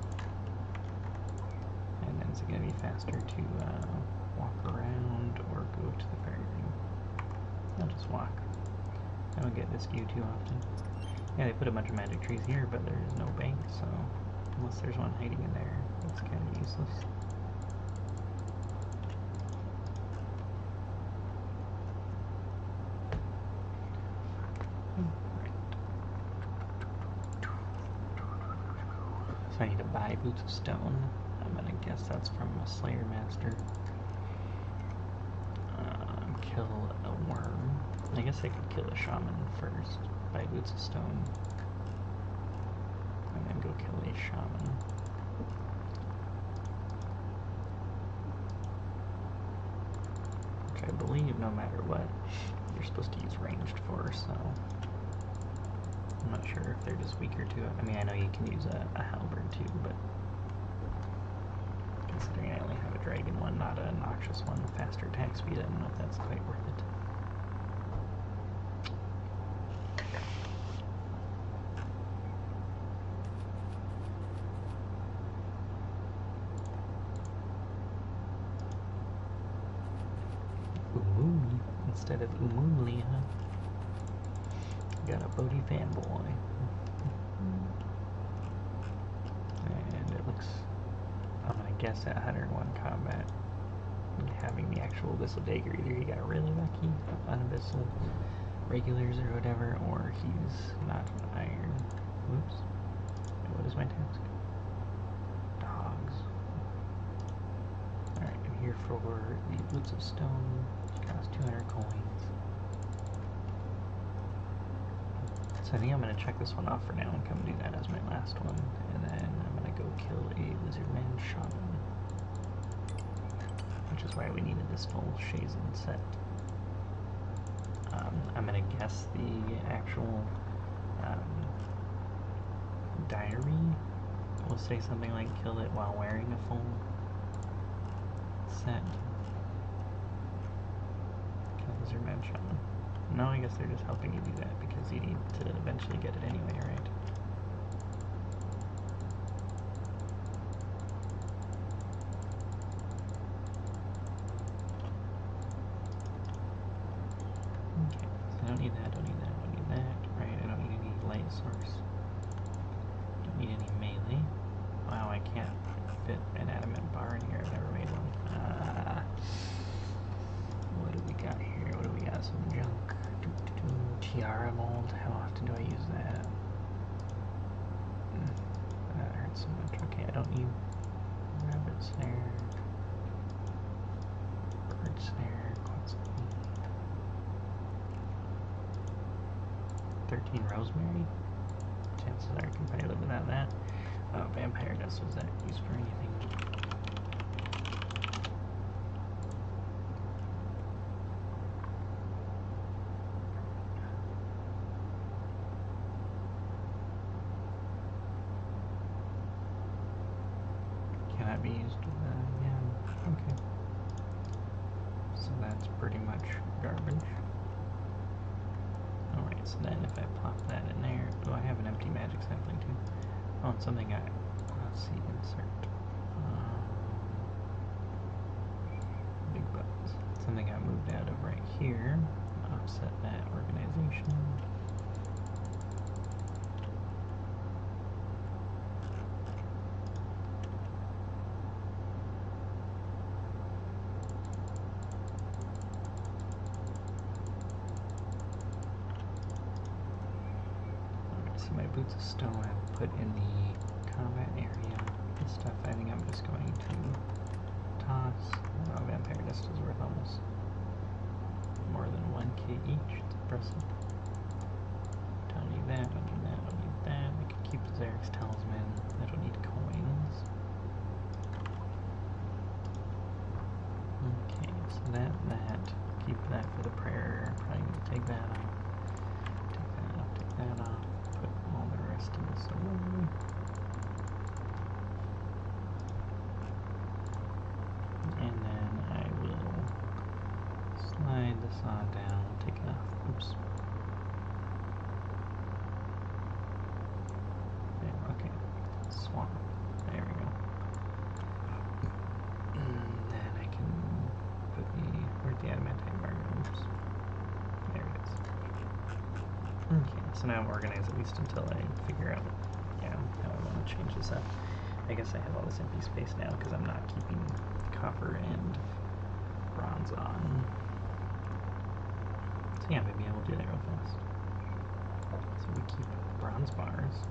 And then is it going to be faster to walk around or go to the fairy ring? I'll just walk. I don't get this view too often. Yeah, they put a bunch of magic trees here, but there's no bank, so unless there's one hiding in there, it's kind of useless. So I need to buy boots of stone. I'm gonna guess that's from a Slayer Master. Kill a worm. I guess I could kill a shaman first. Buy boots of stone. And then go kill a shaman. Which I believe no matter what, you're supposed to use ranged for, so I'm not sure if they're just weaker to it. I mean, I know you can use a halberd too, but considering I only have a dragon one, not a noxious one with faster attack speed, I don't know if that's quite worth it. Umumi instead of Umumli, huh? Got a Bodhi fanboy. And it looks, I'm gonna guess at 101 combat, having the actual Abyssal Dagger, either he got really lucky on Abyssal regulars or whatever, or he's not iron. Whoops. What is my task? Dogs. Alright, I'm here for the Boots of Stone. Cost 200 coins. So I think I'm going to check this one off for now and come do that as my last one. And then I'm going to go kill a Lizardman Shaman. Which is why we needed this full Shazen set. I'm going to guess the actual diary will say something like kill it while wearing a full set. Kill Lizardman Shaman. No, I guess they're just helping you do that because you need to eventually get it anyway, right? Okay, so I don't need that, don't need that, don't need that, right? I don't need any light source. Don't need any melee. Wow, I can't fit an adamant bar in here. I've never made one. What do we got here? What do we got? Some junk. Tiara mold. How often do I use that? Okay, I don't need rabbit snare, bird snare, quads. 13 rosemary? Chances are I can probably live without that. Oh, vampire dust, was that used for anything? Cannot be used yeah, okay. So that's pretty much garbage. Alright, so then if I plop that in there, oh, I have an empty magic sampling too. Oh, and something let's see, insert. Big buttons. Something I moved out of right here. Offset that organization. My boots of stone I will put in the combat area. This stuff I think I'm just going to toss. Oh, vampire dust is worth almost more than 1k each. It's impressive. Don't need that, don't need that, don't need that. I can keep the Xeric's talisman. I don't need coins. Okay, so that. Keep that for the prayer. Probably need to take that off. Take that off. Put all the rest of this away. And then I will slide this on down, take it off. Oops. There, okay. Swap. There we go. And then I can put where'd the adamantite bar go? Oops. There it is. Okay, so now I'm organized at least until I figure out, yeah, how I want to change this up. I guess I have all this empty space now because I'm not keeping copper and bronze on. So yeah, maybe I will do that real fast. So we keep bronze bars.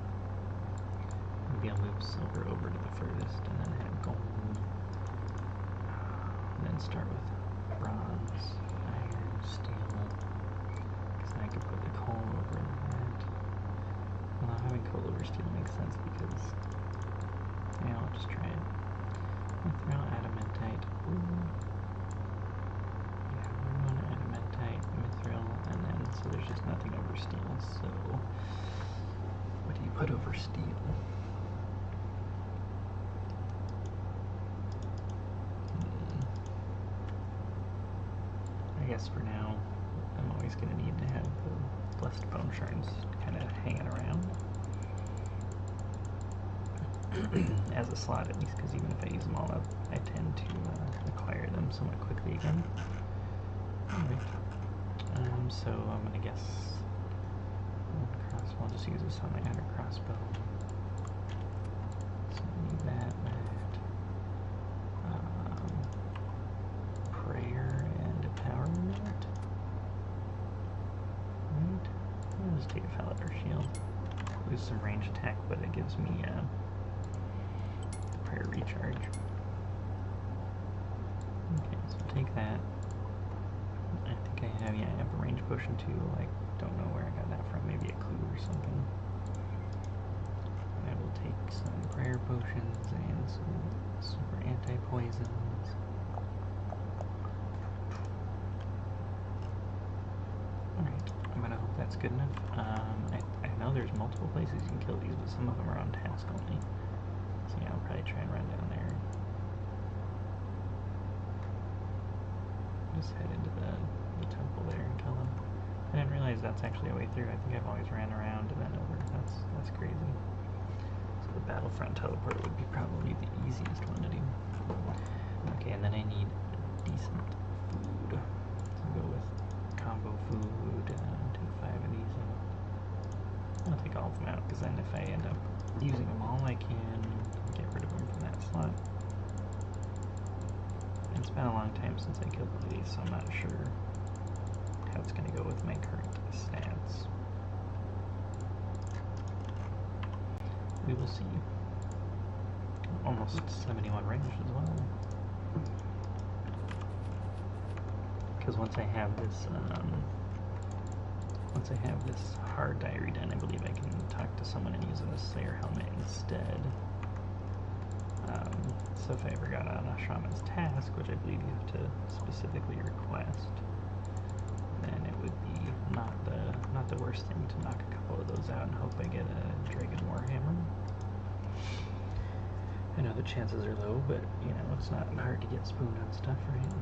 Maybe I'll move silver over to the furthest and then have gold. And then start with bronze, iron, steel. Because then I can put the coal over that. Well, having coal over steel makes sense because, yeah, I'll just try it. Mithril, adamantite. Ooh. Yeah, we're going to adamantite, mithril, and then, so there's just nothing over steel. So, what do you put over steel? I guess for now, I'm always going to need to have the blessed bone shards kind of hanging around. As a slot, at least, because even if I use them all up, I tend to acquire them somewhat quickly again. Alright. So I'm going to guess crossbow. I'll just use this on my outer crossbow. So I need that. Prayer and empowerment. Right. I'll just take a Falador shield. Lose some range attack, but it gives me prayer recharge. Okay, so take that. I think I have, yeah, I have a range potion too. I don't know where I got that from. Maybe a clue or something. I will take some prayer potions and some super anti-poisons. Alright, I'm gonna hope that's good enough. I know there's multiple places you can kill these, but some of them are on task only. So yeah, I'll probably try and run down there. Just head into the temple there and kill them. I didn't realize that's actually a way through. I think I've always ran around and then over. That's crazy. So the battlefront teleport would be probably the easiest one to do. Okay, and then I need decent food. So I'll go with combo food, take 5 of these. I'll take all of them out, because then if I end up using them all, I can get rid of them from that slot. It's been a long time since I killed these, so I'm not sure how it's going to go with my current stats. We will see. almost 71 range as well. Because once I have this hard diary done, I believe I can talk to someone and use a Slayer helmet instead. So if I ever got on a Shaman's Task, which I believe you have to specifically request, then it would be not the worst thing to knock a couple of those out and hope I get a Dragon Warhammer. I know the chances are low, but you know, it's not hard to get spooned on stuff, right?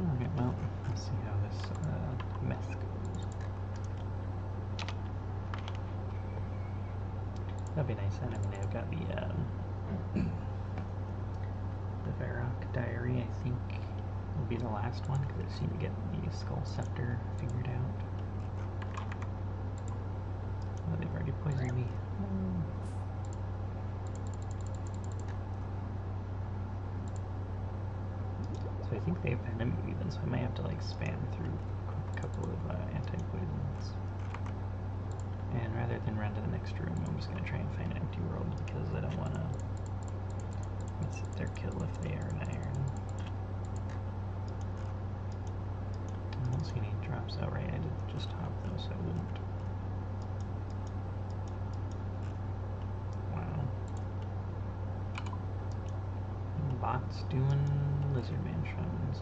Alright, well, let's see how this mess goes. That'd be nice. And I mean, I've got the Varrock Diary, I think, will be the last one, because I seem to get the Skull Scepter figured out. Oh, they've already poisoned me. So I think they venom you even, so I might have to like spam through a couple of anti-poisons. And rather than run to the next room, I'm just going to try and find an empty world, because I don't want to miss their kill if they are an iron. I don't see any drops out right. I did just hop though, so I wouldn't. Wow. Bots doing Lizardman Shamans.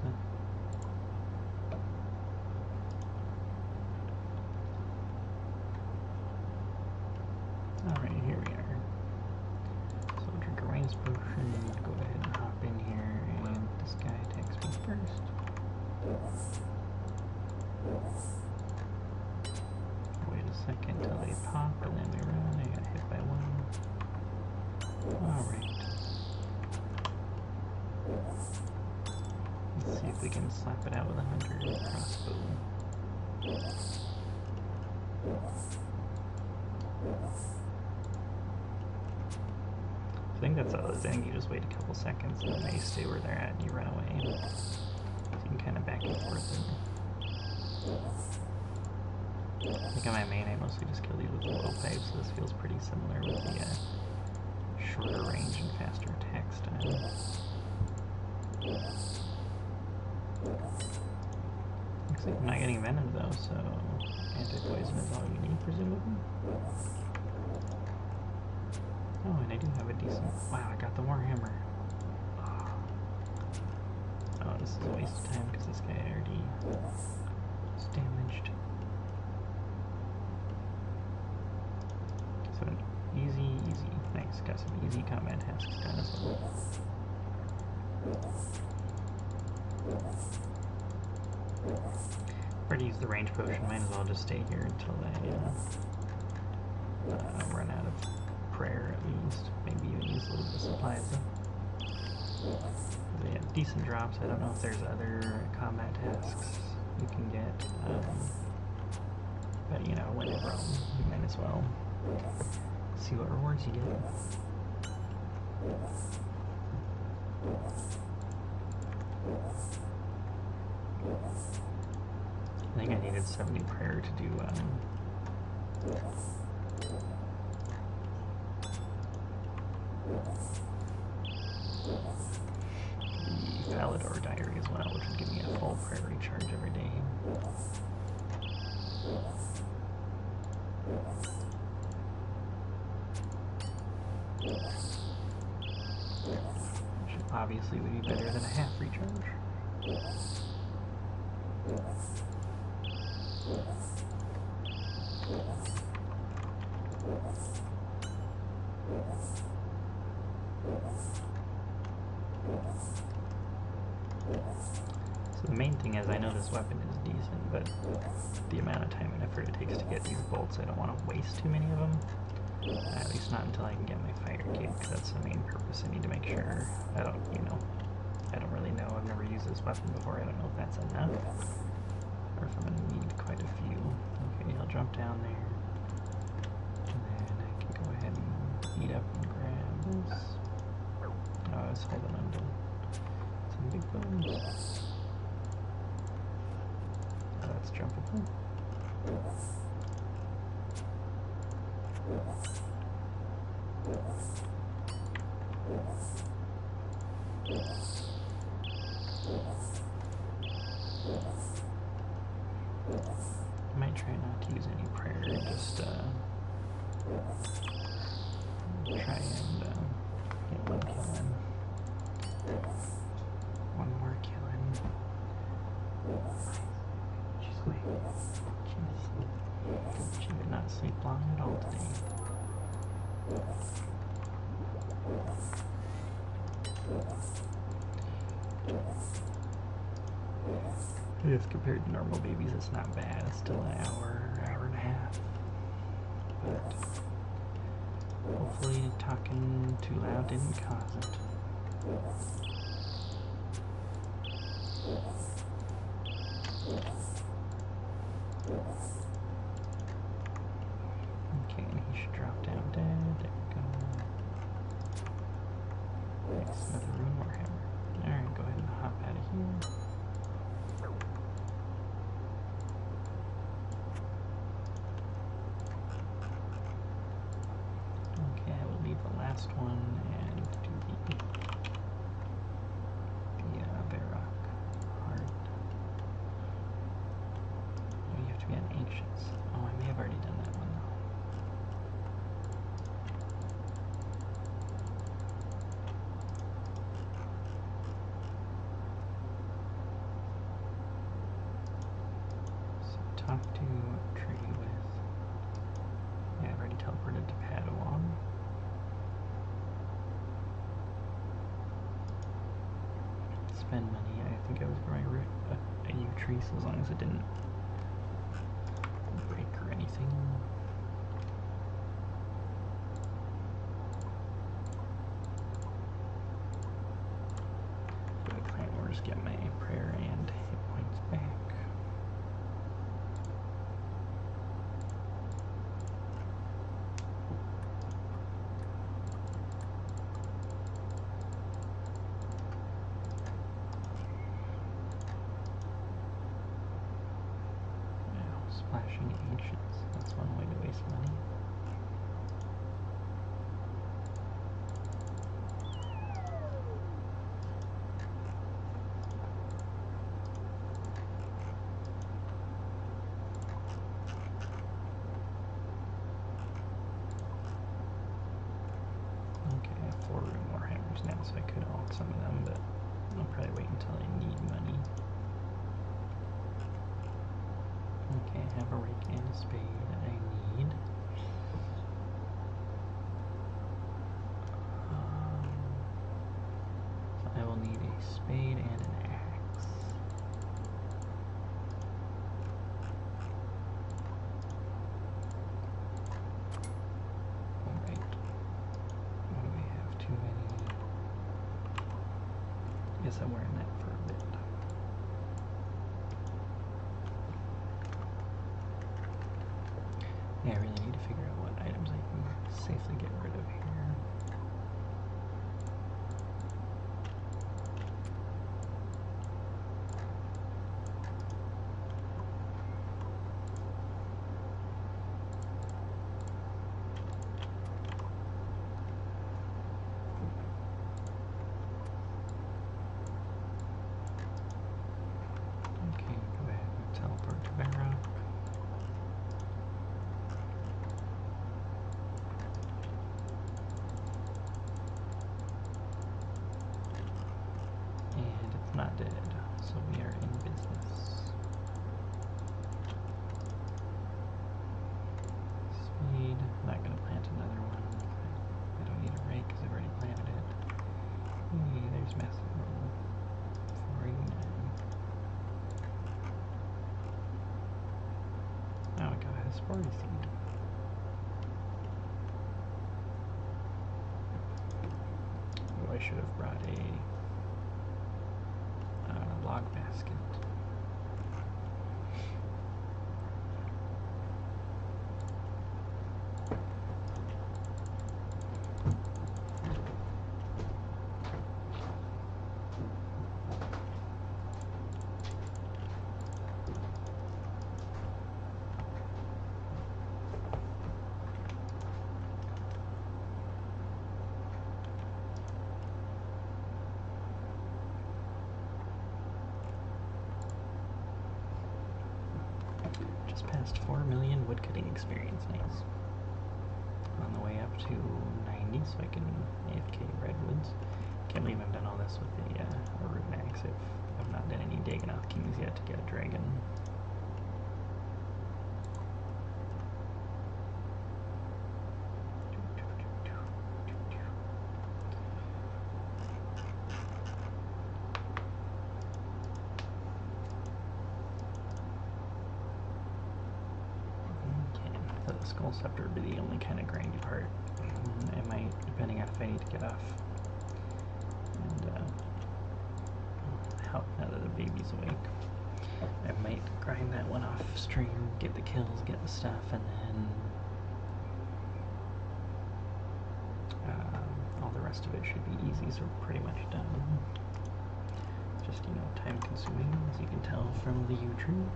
Alright, here we are. So I'll drink a Rain's Potion, go ahead and hop in here, and this guy attacks me first. Wait a second till they pop, and then we run. I got hit by one. Alright. Let's see if we can slap it out with a hunter crossbow. I think that's all it is. I think you just wait a couple seconds and then they stay where they're at and you run away. So you can kind of back and forth. I think on my main I mostly just kill these with the low pipe, so this feels pretty similar with the shorter range and faster attack style. Looks like I'm not getting venom though, so anti-poison is all you need, presumably. Oh, and I do have a decent... Wow, I got the Warhammer. Oh, this is a waste of time because this guy already is damaged. So an easy. Nice, got some easy combat tasks done as well. Already used the range potion, might as well just stay here until I run out of prayer at least. Maybe even use a little bit of supplies though. They have decent drops. I don't know if there's other combat tasks you can get. But you know, when in Rome, you might as well see what rewards you get. I think I needed 70 prayer to do the Valador Diary as well, which would give me a full prayer recharge every day. Which obviously would be better than a half recharge. So the main thing is, I know this weapon is decent, but the amount of time and effort it takes to get these bolts, I don't want to waste too many of them. At least not until I can get my fire cape, because that's the main purpose. I need to make sure, I don't really know. I've never used this weapon before. I don't know if that's enough, or if I'm going to need quite a few. Okay, I'll jump down there, and then I can go ahead and eat up and grab this. Oh, I was holding on to some big bones. let's jump aboard. I might try not to use any prayer, just try and get one kill in. One more kill in. She's awake. She did not sleep long at all today. If compared to normal babies, it's not bad. It's still an hour and a half. But hopefully talking too loud didn't cause it. Okay, and he should drop down dead. There we go. Next, another rune warhammer. Alright, go ahead and hop out of here. Okay, I will leave the last one and do the Varrock heart. Oh, you have to be on Ancients. Oh, I may have already done that one though. So talk to, trade with. Yeah, I've already teleported to Padawan. Spend money. I think I was growing a yew tree, so as long as it didn't break or anything. Go to Clan Wars, get my prayer and hit points back. Splashing Ancients. That's one way to waste money. Okay, I have 4 rune warhammers now, so I could alt some of them, but I'll probably wait until I need money. Okay, I have a rake and a spade I need. So I will need a spade and an axe. Alright. What do we have? Too many. Guess I'm wearing that for a bit. Yeah, I really need to figure out what items I can safely get rid of here. Okay, go ahead and teleport to Vidarmie. Not dead, so we are in business. Spade, not going to plant another one. I don't need a rake because I've already planted it. Hey, there's massive roll. 489. Oh, I got a sporty seed. Oh, I should have brought a log basket. just passed 4 million woodcutting experience. Nice. On the way up to 90, so I can AFK redwoods. Can't believe I've done all this with a root axe. I've not done any Dagonoth Kings yet to get a dragon. The skull scepter would be the only kind of grindy part. I might, depending on if I need to get off and help now that the baby's awake, I might grind that one off stream, get the kills, get the stuff, and then all the rest of it should be easy, so we're pretty much done. Just, you know, time consuming, as you can tell from the YouTube.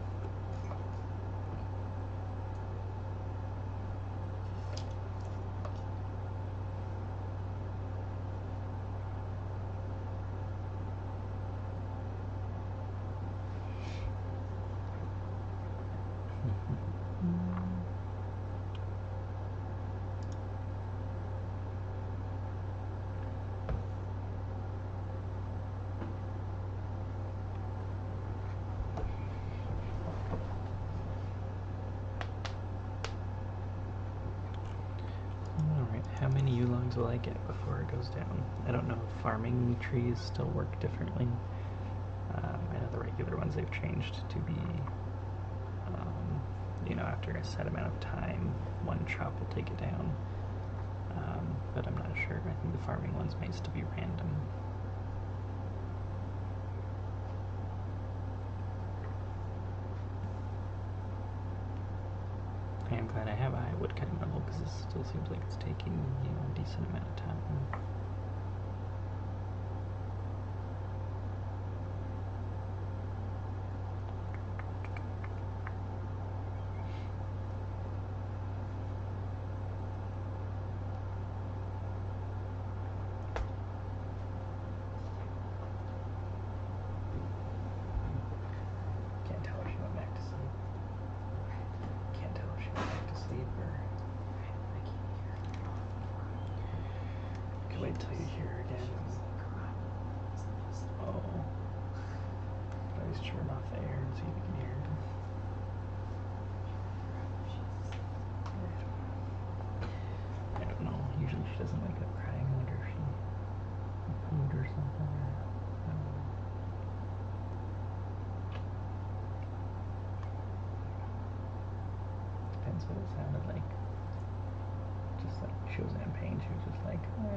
How many U-logs will I get before it goes down? I don't know if farming trees still work differently. I know the regular ones they've changed to be, you know, after a set amount of time, one chop will take it down. But I'm not sure. I think the farming ones may still be random. I am glad I have a high woodcutting level because this still seems like it's taking, you know, a decent amount of time. Can't tell if she went back to sleep. Can't tell if she went back to sleep or I can't hear. You can wait till you hear her again. Oh. At least turn off the air and see if you can hear her. I don't know. Usually she doesn't wake up crying. I wonder if she pooed or something. I don't know. Depends what it sounded like. Just like she wasn't in pain, she was just like, yeah.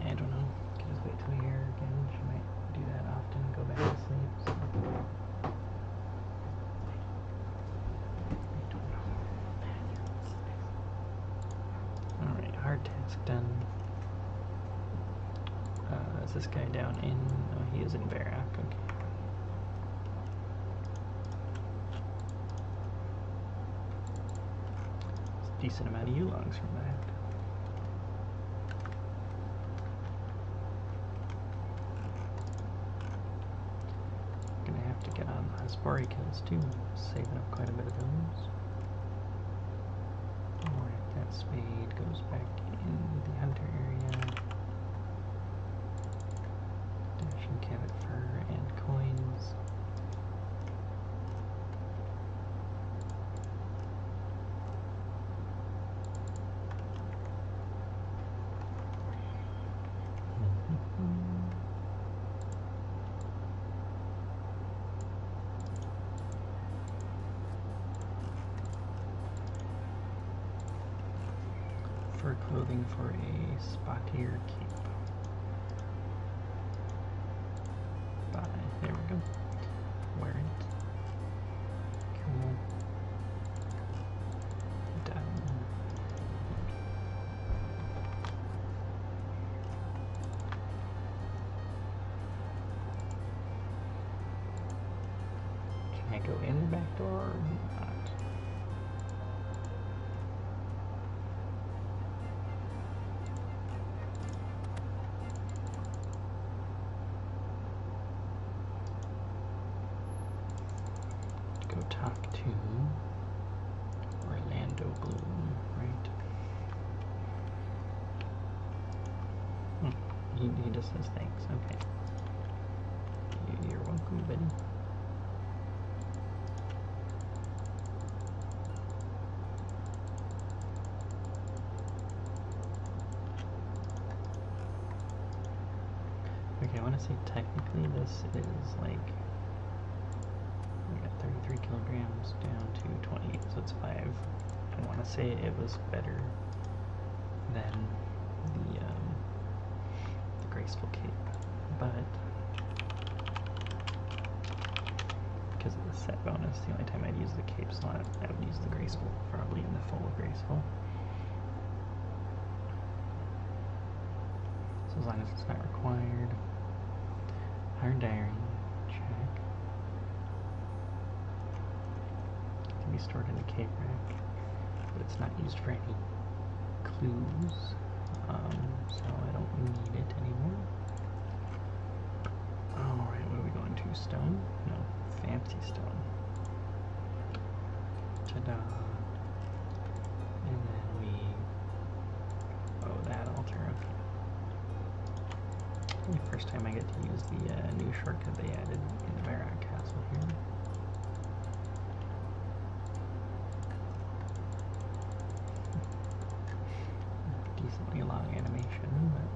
I don't know. Can just wait till you hear her again. She might do that often, go back to sleep. So. Alright, hard task done. Is this guy down in... Oh, he is in Barak, okay. It's a decent amount of U-logs from that. Gonna have to get on Spori kills too, saving up quite a bit of those. Alright, that spade goes back in the hunter area. Dashing Cabot fur and coins. Fur clothing for a spottier cape. Bye. There we go. Wear it. Cool. Done. Can I go in the back door or not? talk to Orlando Bloom, right? He just says thanks, okay. You're welcome, buddy. Okay, I want to say technically this is like, we got 33 kilograms down to 28, so it's 5. I want to say it was better than the graceful cape, but because of the set bonus, the only time I'd use the cape slot, I would use the graceful, probably in the full graceful. So as long as it's not required. Iron diary, check. It can be stored in a cape rack, but it's not used for any clues, so I don't need it anymore. Alright, what are we going to? Stone? No, fancy stone. Ta-da! And then that altar, okay. The first time I get to use the new shortcut they added in the Varrock Castle here. Decently long animation, but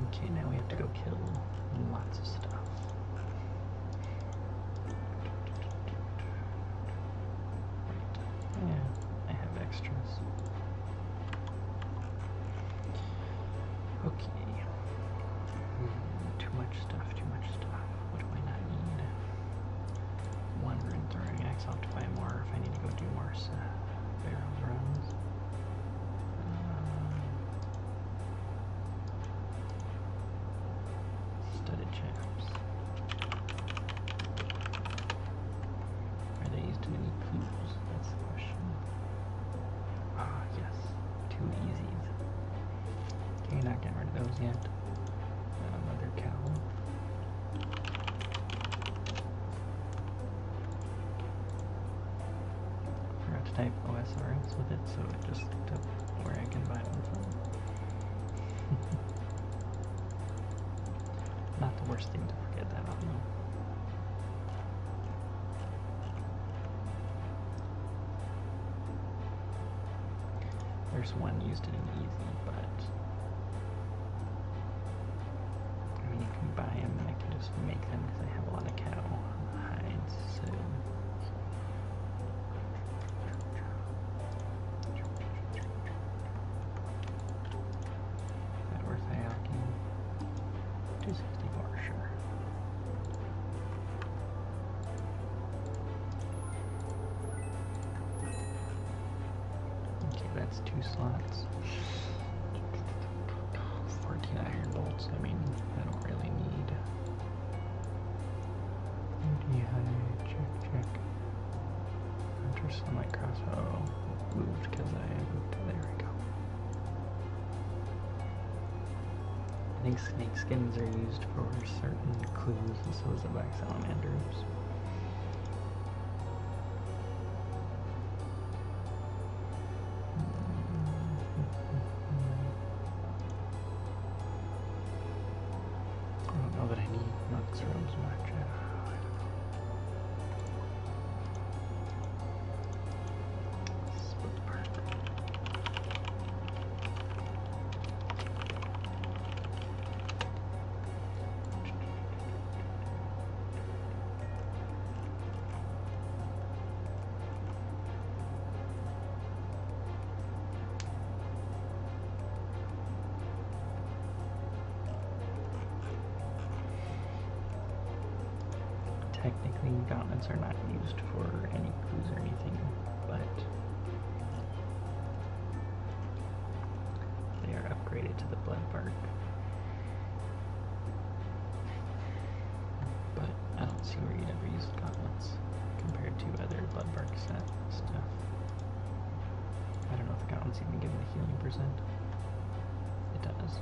okay, now we have to go kill lots of stuff. Yeah, I have extras. Okay. Too much stuff, too much stuff. What do I not need? Wandering throwing axe, I'll have to buy more if I need to go do more barrel runs. Studded chaps. Are they used in any clues? That's the question. Ah, yes. 2 easies. Okay, not getting rid of those yet. Another cow. Forgot to type OSRS with it, so it just took where I can buy one from. Not the worst thing to forget that on though. There's one used in an easy, but I mean you can buy them and I can just make them because I have a lot of cow hides, so is that worth Ialki? 264, sure. Okay, that's 2 slots. 14 iron bolts, I mean, I don't really need. Check. Hunter sunlight crossbow moved because I moved. There we go. I think snake skins are used for certain clues, and so is the black salamanders. I don't know that I need Monk's robes much. I don't know. Split apart. Technically, gauntlets are not used for any clues or anything, but they are upgraded to the blood bark. But I don't see where you'd ever use the gauntlets compared to other blood bark set stuff. I don't know if the gauntlets even give it a healing percent. It does.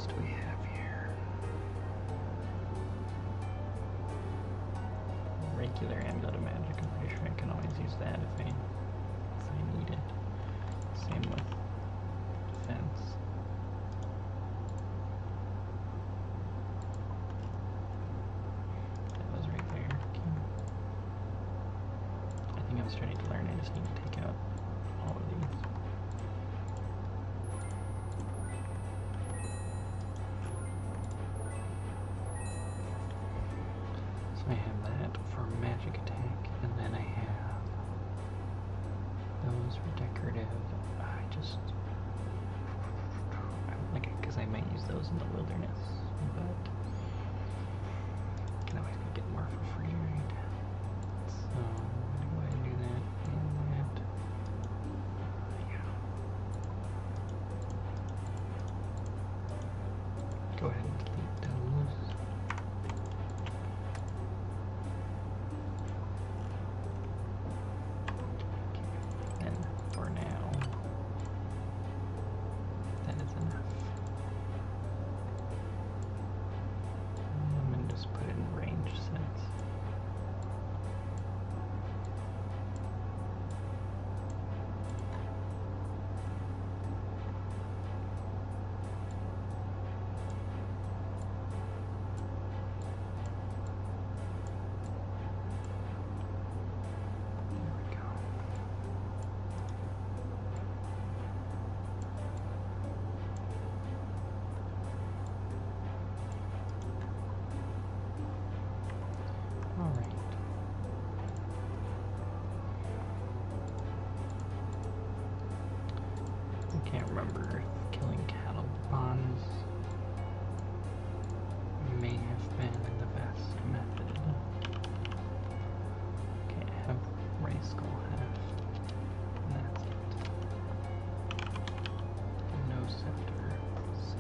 Do we have here? Regular amulet of magic. I'm pretty sure I can always use that if I need it. Same with defense. That was right there. Okay. I think I'm starting to learn. I just need to take out all of these. I have that for magic attack, and then I have those for decorative. Because I might use those in the wilderness, but I can always get more for free, right? So I'm gonna go ahead and do that and that. Yeah. Go ahead and delete those. For now, that is enough. I'm going to just put it in range sets. Can't remember if killing cattle bonds may have been the best method. Okay, I have race skull half, and that's it. No scepter, so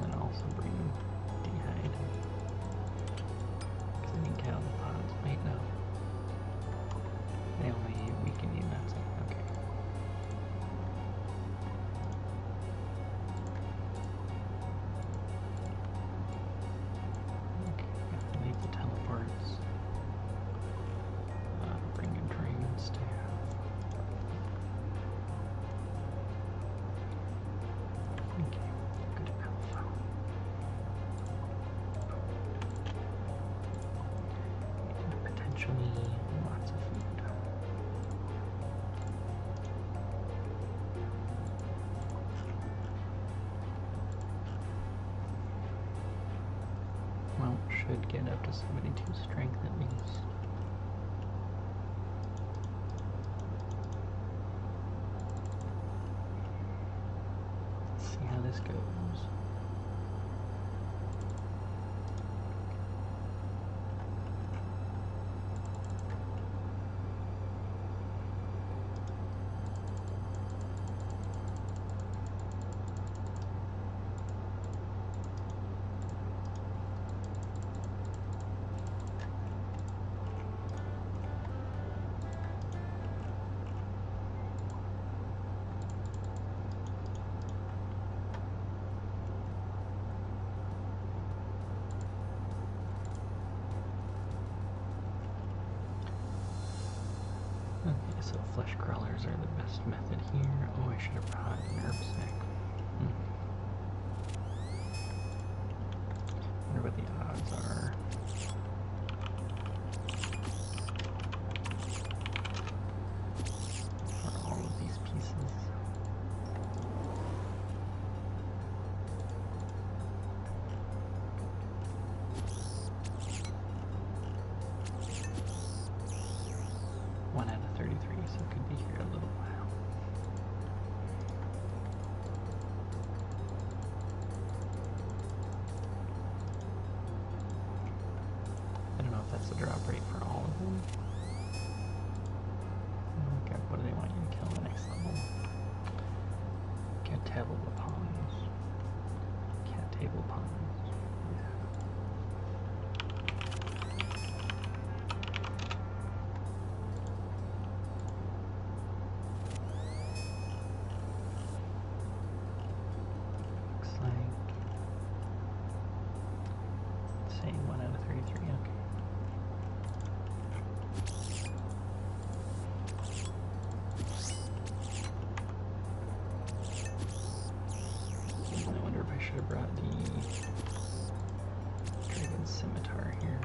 and also bring D-hide. Because I think cattle pods might know. They only weaken you, that's it. Okay. Okay, leave the teleports. Bring a dragon staff. Okay. Lots of food. Well, should get up to 72 strength at least. Let's see how this goes. So flesh crawlers are the best method here. Oh, I should have brought an herb sack. Wonder what the odds are. For all of these pieces. One out of 33, so it could be here a little while. I don't know if that's the drop rate for all of them. Okay, what do they want you to kill in the next level? Cat table pawns. Cat table pawns. Saying 1 out of 33, okay. I wonder if I should have brought the Dragon Scimitar here.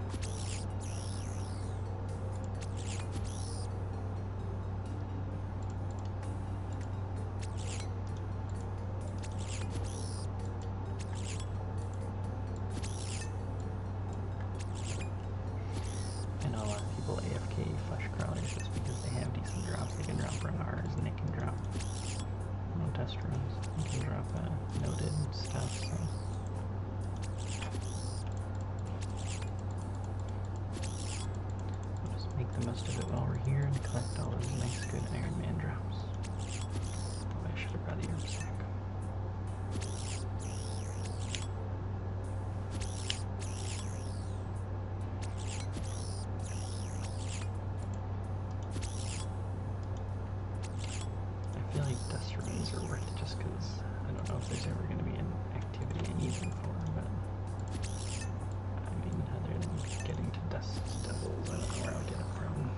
AFK flesh crawlers just because they have decent drops. They can drop Renars and they can drop test runes. They can drop noted stuff. So. We'll just make the most of it while we're here and collect all those nice good Iron Man drops. Oh, I should have brought the herb sack. I feel like dust runes are worth it just because I don't know if there's ever going to be an activity I need them for, but I mean, other than getting to dust devils, I don't know where I'll get it from.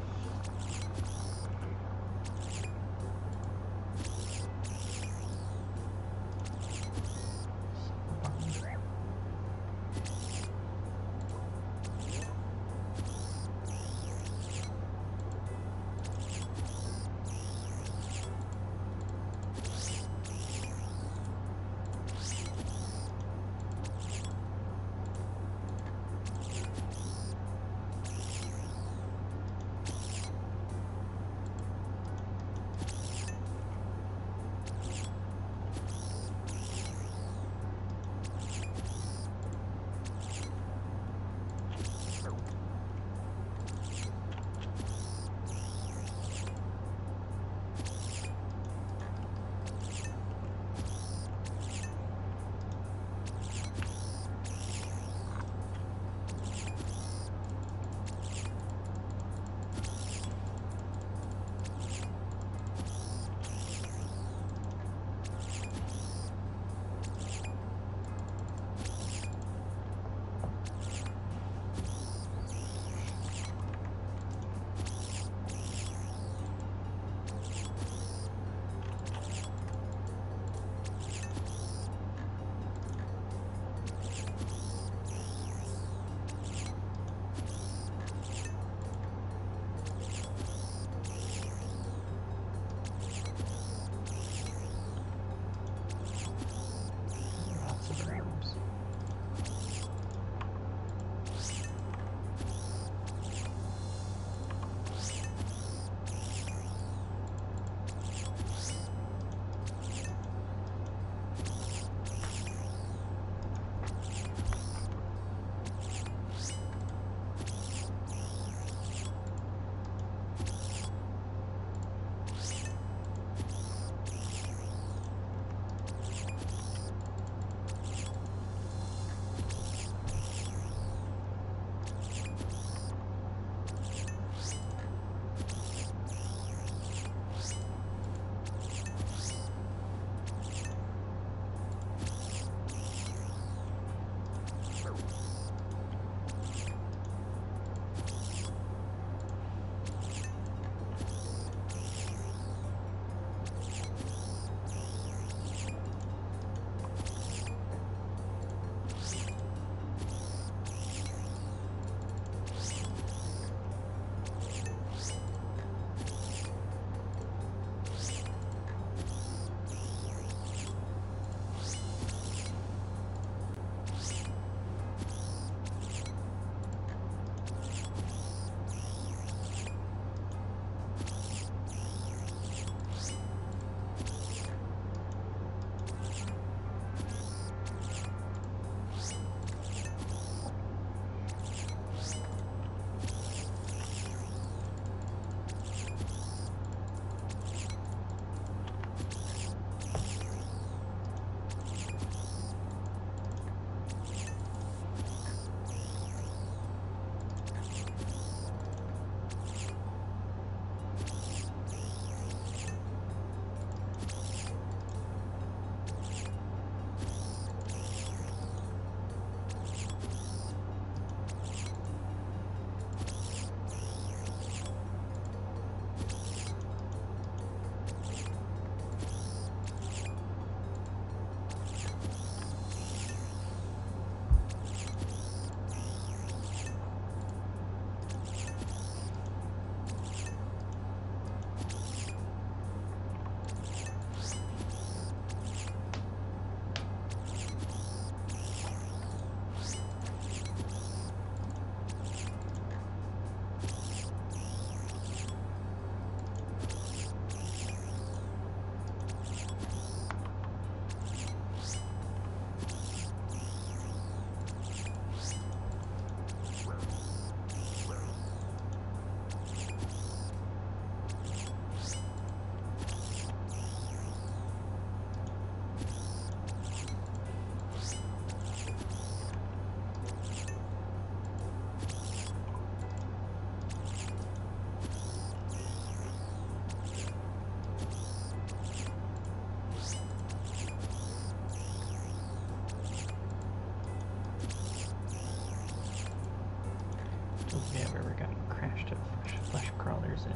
crawlers in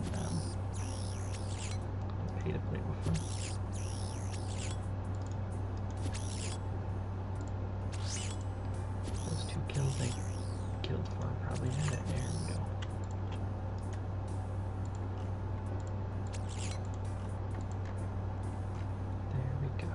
pay to play before. Those 2 kills I killed for probably had it. There we go. There we go.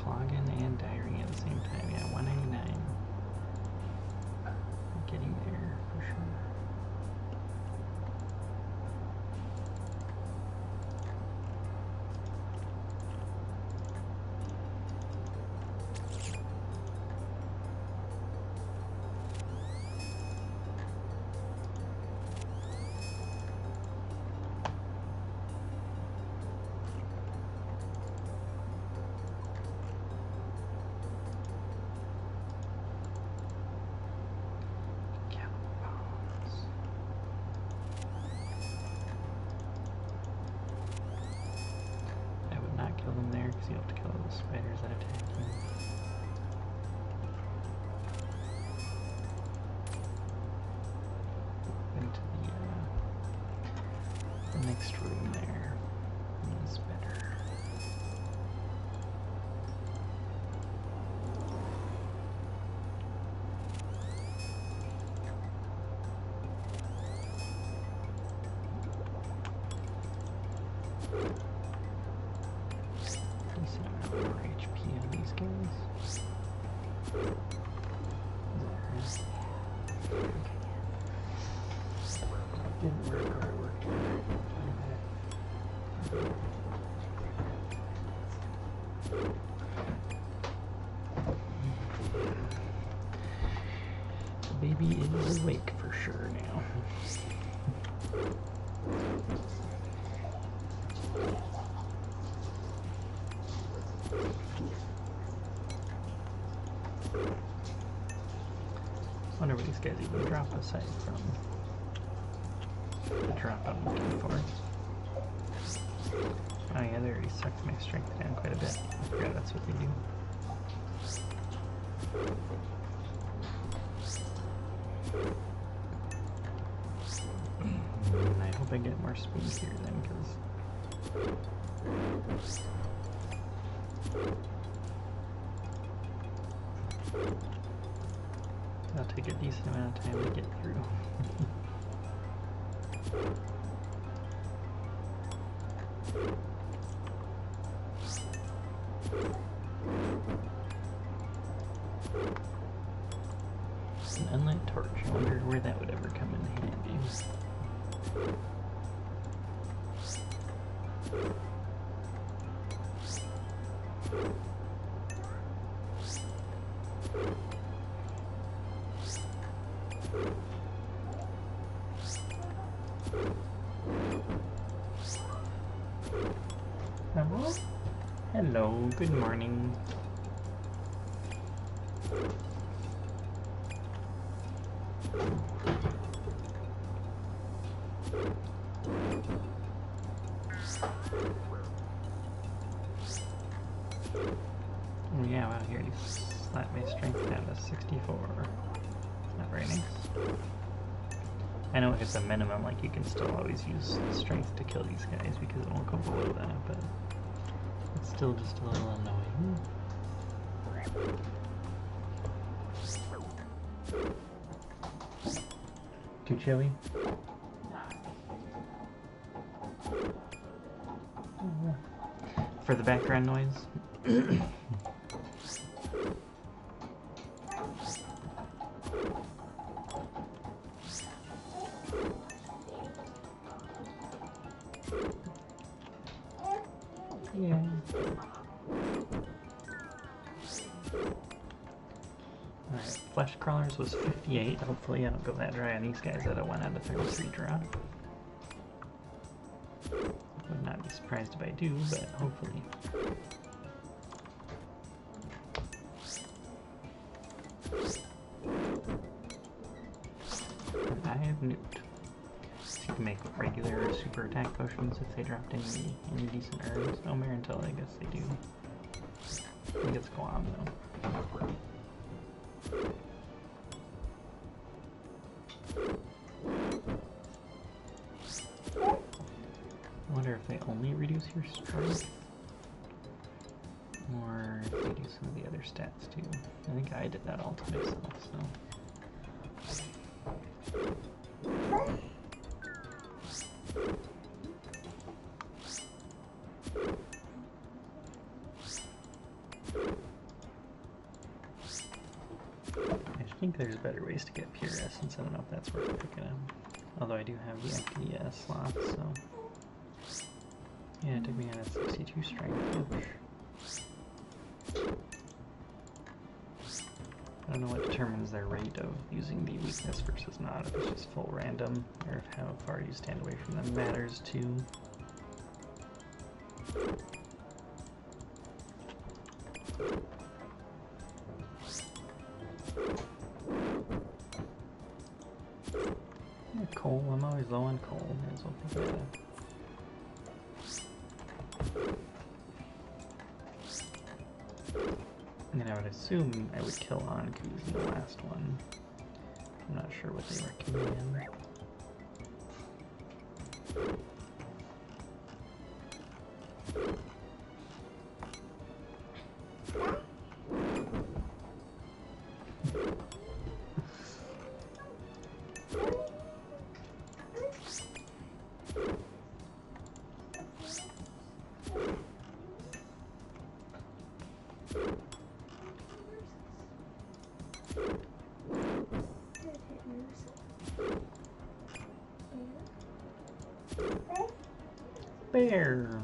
Clogging and diarrhea at the same time. Yeah, 199. Getting there for sure. Kill them there because you have to kill all the spiders that attack you. Into the next room there. That's better. More HP on these guys. Didn't work or it worked. The baby is awake for sure now. Wonder what these guys even drop aside from the drop I'm looking for. Oh yeah, they already sucked my strength down quite a bit. I forgot that's what they do. And I hope I get more spoons here then, because that'll take a decent amount of time to get through. An unlit torch. I wonder where that would ever come in handy. Hello? Hello, good morning. Oh yeah, wow, here you slap my strength down to 64. Not very nice. I know if it's a minimum, like you can still always use strength to kill these guys because it won't go below that, but it's still just a little annoying. Too chilly? For the background noise? Yeah. Alright, flesh crawlers was 58. Hopefully I don't go that dry on these guys at a 1 out of 33 draw. Would not be surprised if I do, but hopefully. I have nuked. So you can make regular or super attack potions if they dropped any decent herbs. Oh, Marintel, I guess they do. I think it's Guam though. I wonder if they only reduce your strength, or if they do some of the other stats too. I think I did that all to myself, so. I think there's better ways to get pure essence. I don't know if that's worth picking up. Although I do have the empty slot, so. Yeah, it took me out of 62 strength. I don't know what determines their rate of using the weakness versus not, if it's just full random, or if how far you stand away from them matters too. Yeah, coal, I'm always low on coal, may as well pick that up. And then I would assume I would kill Ankus in the last one. I'm not sure what they recommend. Bear!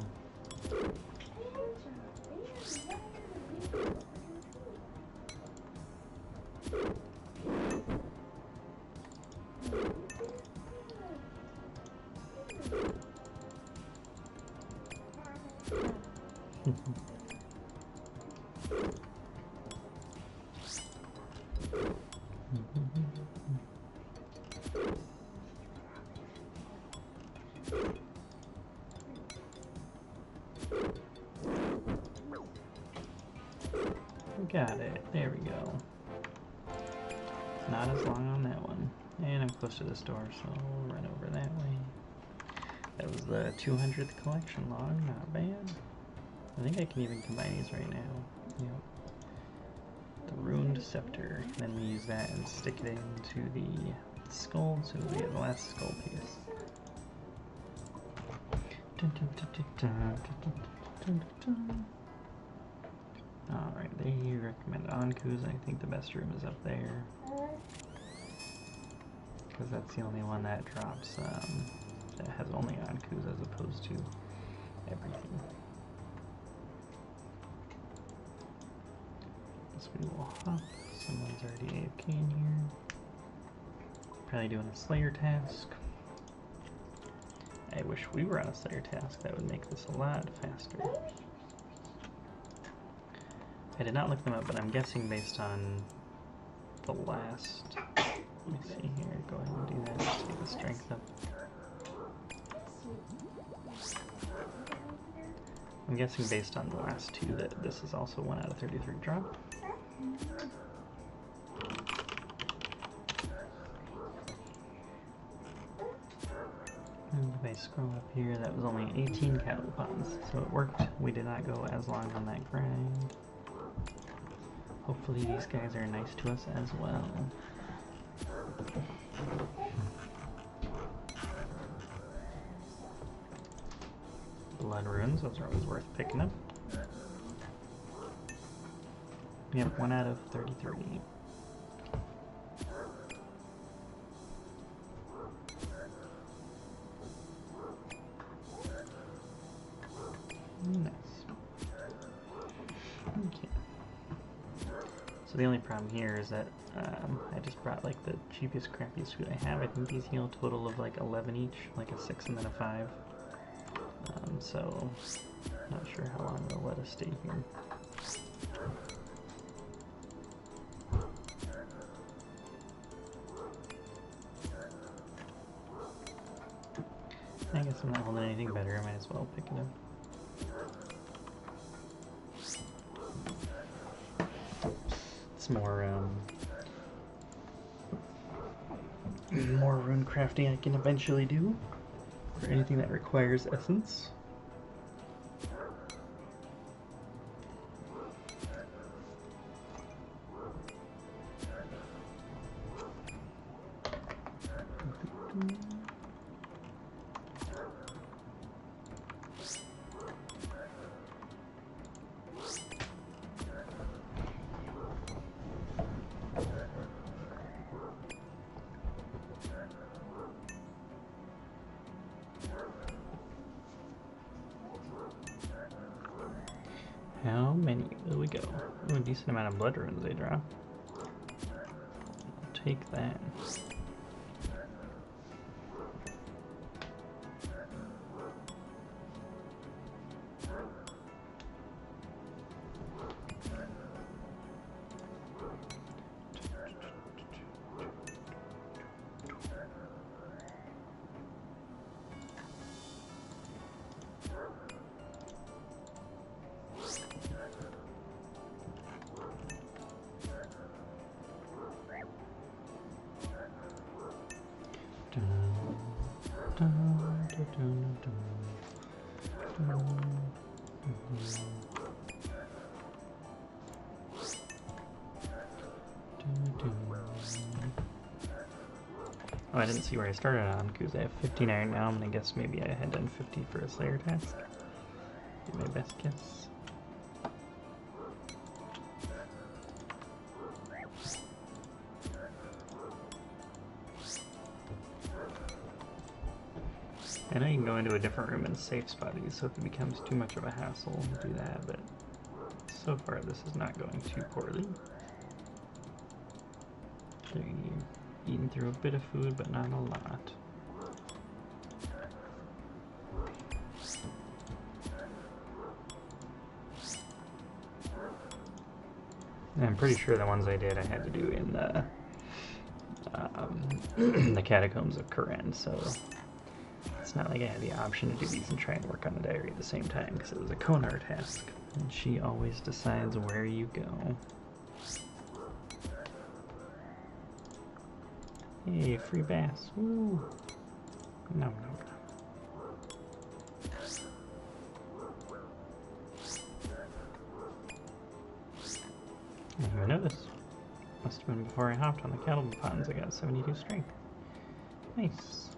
Got it. There we go. It's not as long on that one. And I'm close to this door, so we'll run over that way. That was the 200th collection log. Not bad. I think I can even combine these right now. Yep. The Ruined Scepter. And then we use that and stick it into the skull, so we get the last skull piece. Alright, they recommend Ankus. I think the best room is up there. Because that's the only one that drops, that has only Ankus as opposed to everything. So we will hop. Someone's already AFK in here. Probably doing a Slayer task. I wish we were on a Slayer task. That would make this a lot faster. I did not look them up, but I'm guessing based on the last. Let me see here. Go ahead and do that. Just get the strength up. I'm guessing based on the last two that this is also 1 out of 33 drop. And if I scroll up here, that was only 18 cattle ponds, so it worked. We did not go as long on that grind. Hopefully these guys are nice to us as well. Blood runes, those are always worth picking up. Yep, 1 out of 33. Nice. Okay. So the only problem here is that I just brought like the cheapest, crappiest food I have. I think these heal a total of like 11 each, like a 6 and then a 5. So not sure how long they'll let us stay here. I guess I'm not holding anything better, I might as well pick it up. It's more rune crafting I can eventually do for anything that requires essence. How many will we go? Ooh, a decent amount of blood runes they drop. I'll take that. Oh, I didn't see where I started on because I have 15 iron now. I'm gonna guess maybe I had done 50 for a Slayer task. Be my best guess. I know you can go into a different room and safe spot these, so if it becomes too much of a hassle, do that, but so far this is not going too poorly. So eating through a bit of food, but not a lot. And I'm pretty sure the ones I did I had to do in the catacombs of Karen, so it's not like I had the option to do these and try and work on the diary at the same time, because it was a Konar task, and she always decides where you go. Hey, free bass. Woo! No, no, no. I didn't even notice. Must have been before I hopped on the cattle ponds. I got 72 strength. Nice.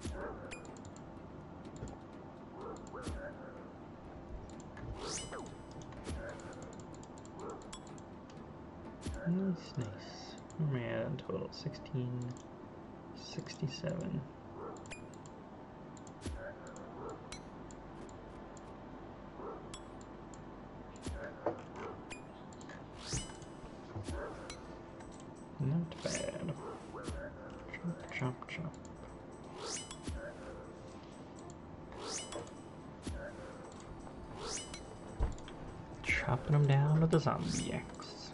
Nice, nice. Where am I at in total? 1667. Not bad. Chop, chop, chop. Chopping them down with the zombie axe.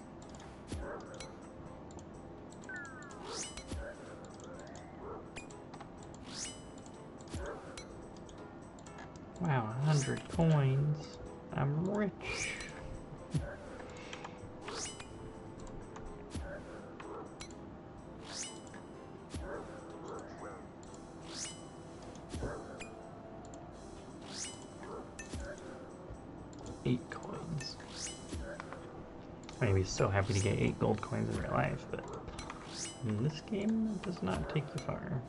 Wow, 100 coins. I'm rich. I'd be so happy to get 8 gold coins in real life, but in this game, it does not take you far.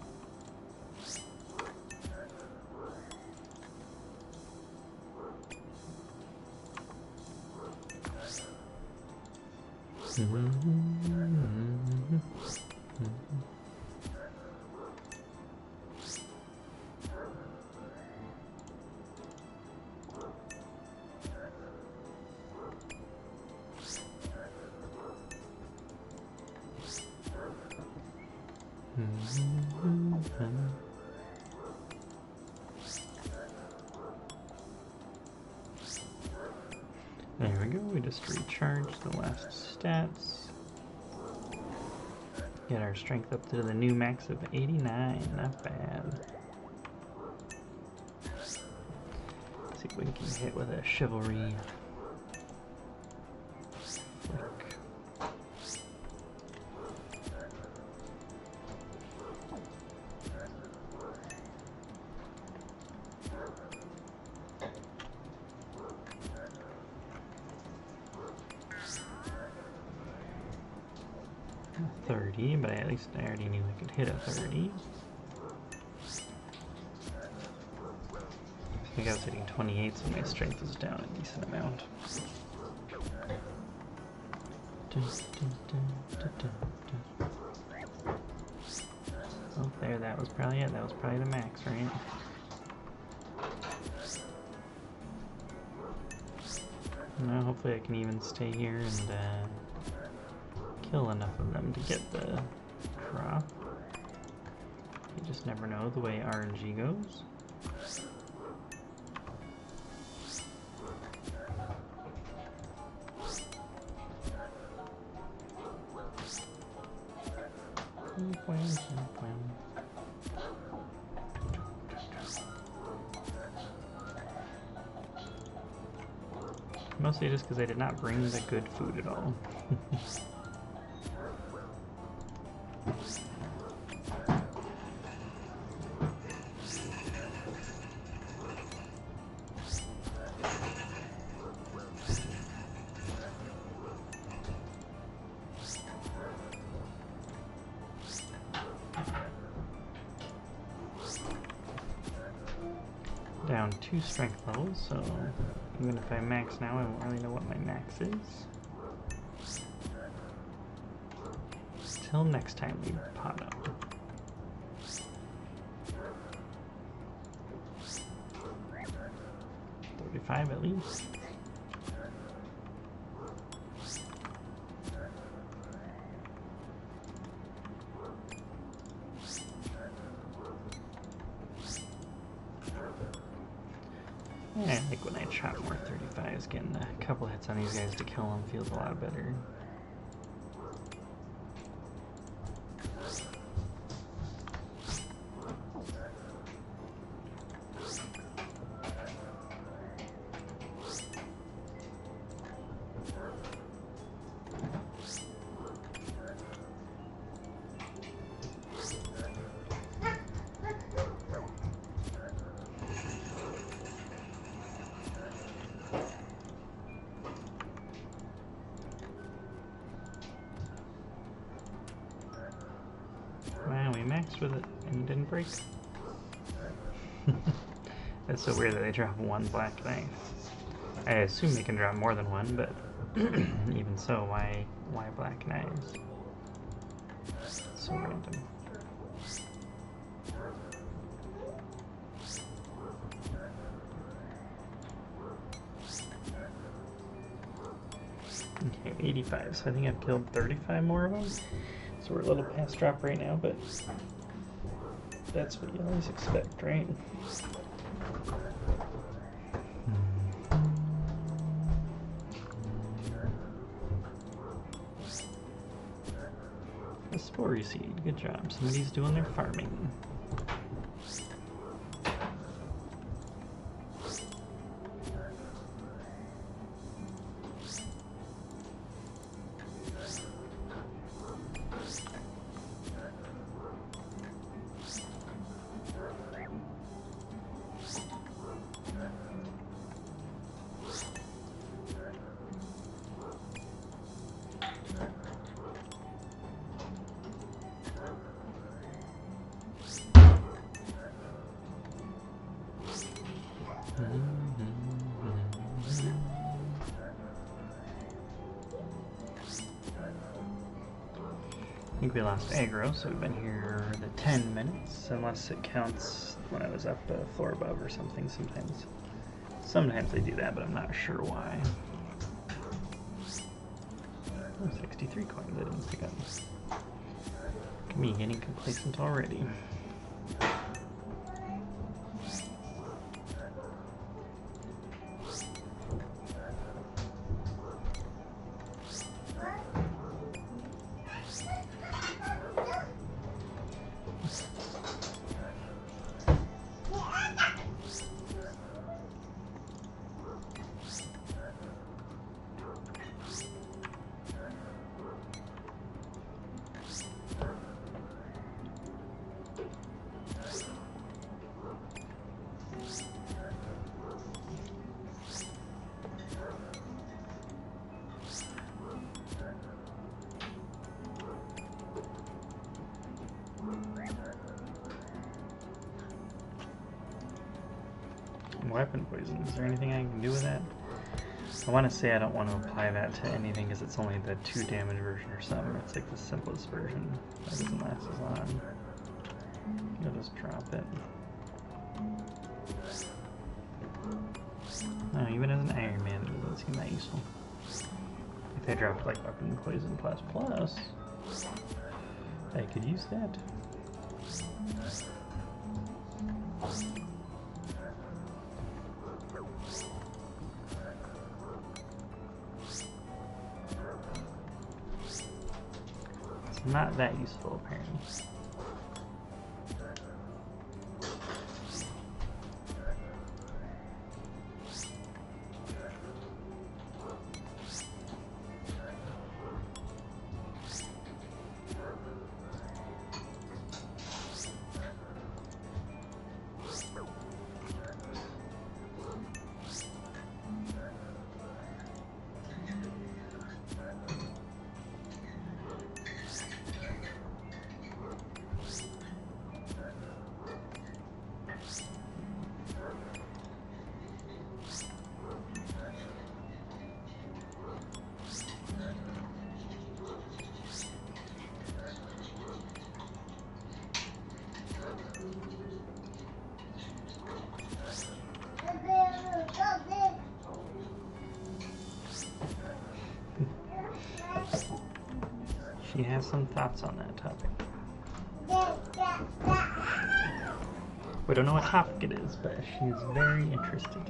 There we go, we just recharged the last stats. Get our strength up to the new max of 89, not bad. See if we can hit with a chivalry flick. A 30, but at least I already knew I could hit a 30. I think I was hitting 28, so my strength was down a decent amount. Oh, there, that was probably it. That was probably the max, right? Now, hopefully I can even stay here and kill enough of them to get the crop. You just never know the way RNG goes. Mostly just because I did not bring the good food at all. Down 2 strength levels, so even if I max now, I won't really know what my max is. Till next time we pot up. $35 at least. Yeah, I like when I chop more 35s, getting a couple hits on these guys to kill them feels a lot better. Wow, we maxed with it and it didn't break. That's so weird that they drop 1 black knife. I assume they can drop more than 1, but even so, why black knives? It's so random. Okay, 85, so I think I've killed 35 more of them. So we're a little past drop right now, but that's what you always expect, right? The Spore Seed, good job. Somebody's doing their farming. I think we lost aggro, so we've been here the 10 minutes, unless it counts when I was up a floor above or something. Sometimes they do that, but I'm not sure why. Oh, 63 coins I didn't pick up. Look at me getting complacent already. Weapon poison. Is there anything I can do with that? I want to say I don't want to apply that to anything because it's only the 2 damage version or something. It's like the simplest version. That doesn't last as long. You'll just drop it. No, even as an Iron Man, it doesn't seem that useful. If they dropped like Weapon Poison plus plus, I could use that. It's not that useful, apparently. She has some thoughts on that topic. We don't know what topic it is, but she is very interested.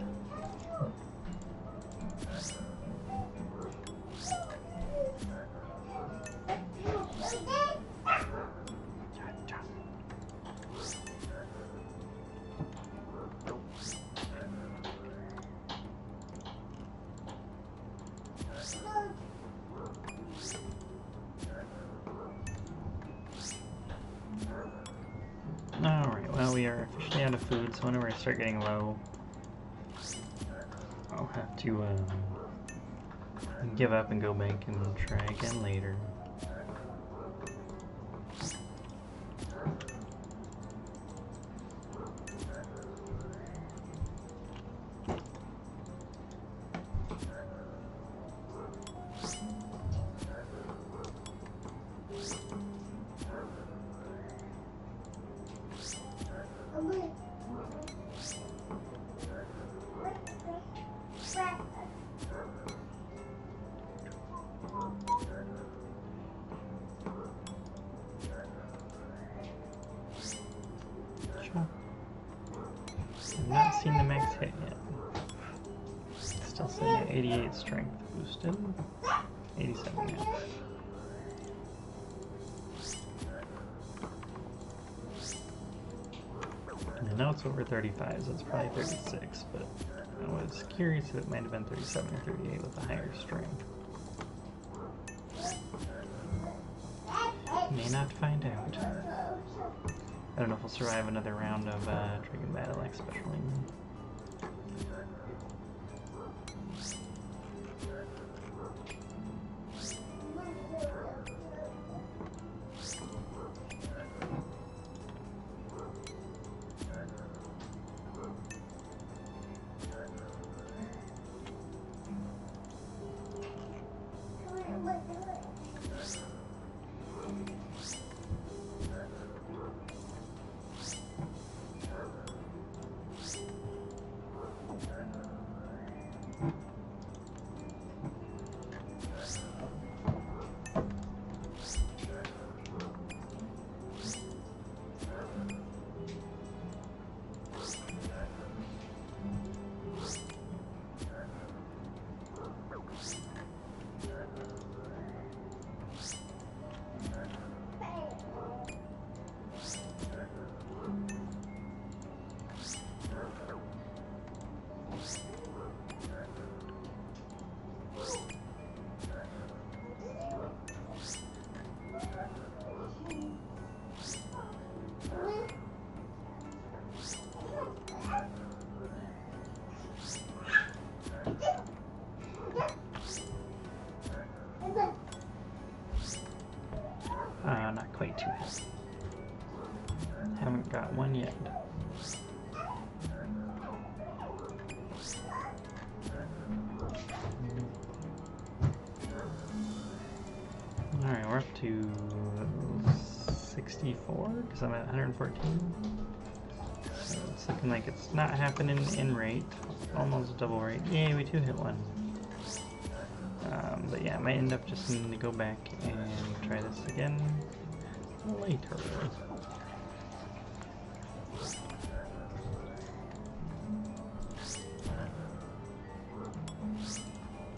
Alright, well, we are officially out of food, so whenever I start getting low, I'll have to give up and go back and try again later. I've not seen the max hit yet. Still sitting at 88 strength boosted. 87 now. I know it's over 35, so it's probably 36, but I was curious if it might have been 37 or 38 with a higher strength. May not find out. I don't know if we'll survive another round of Dragon Battle especially. Not quite 2 hits. Haven't got one yet. to 64 because I'm at 114. So it's looking like it's not happening in rate. Almost double rate. Yay, we 2-hit one. But yeah, I might end up just needing to go back and try this again later.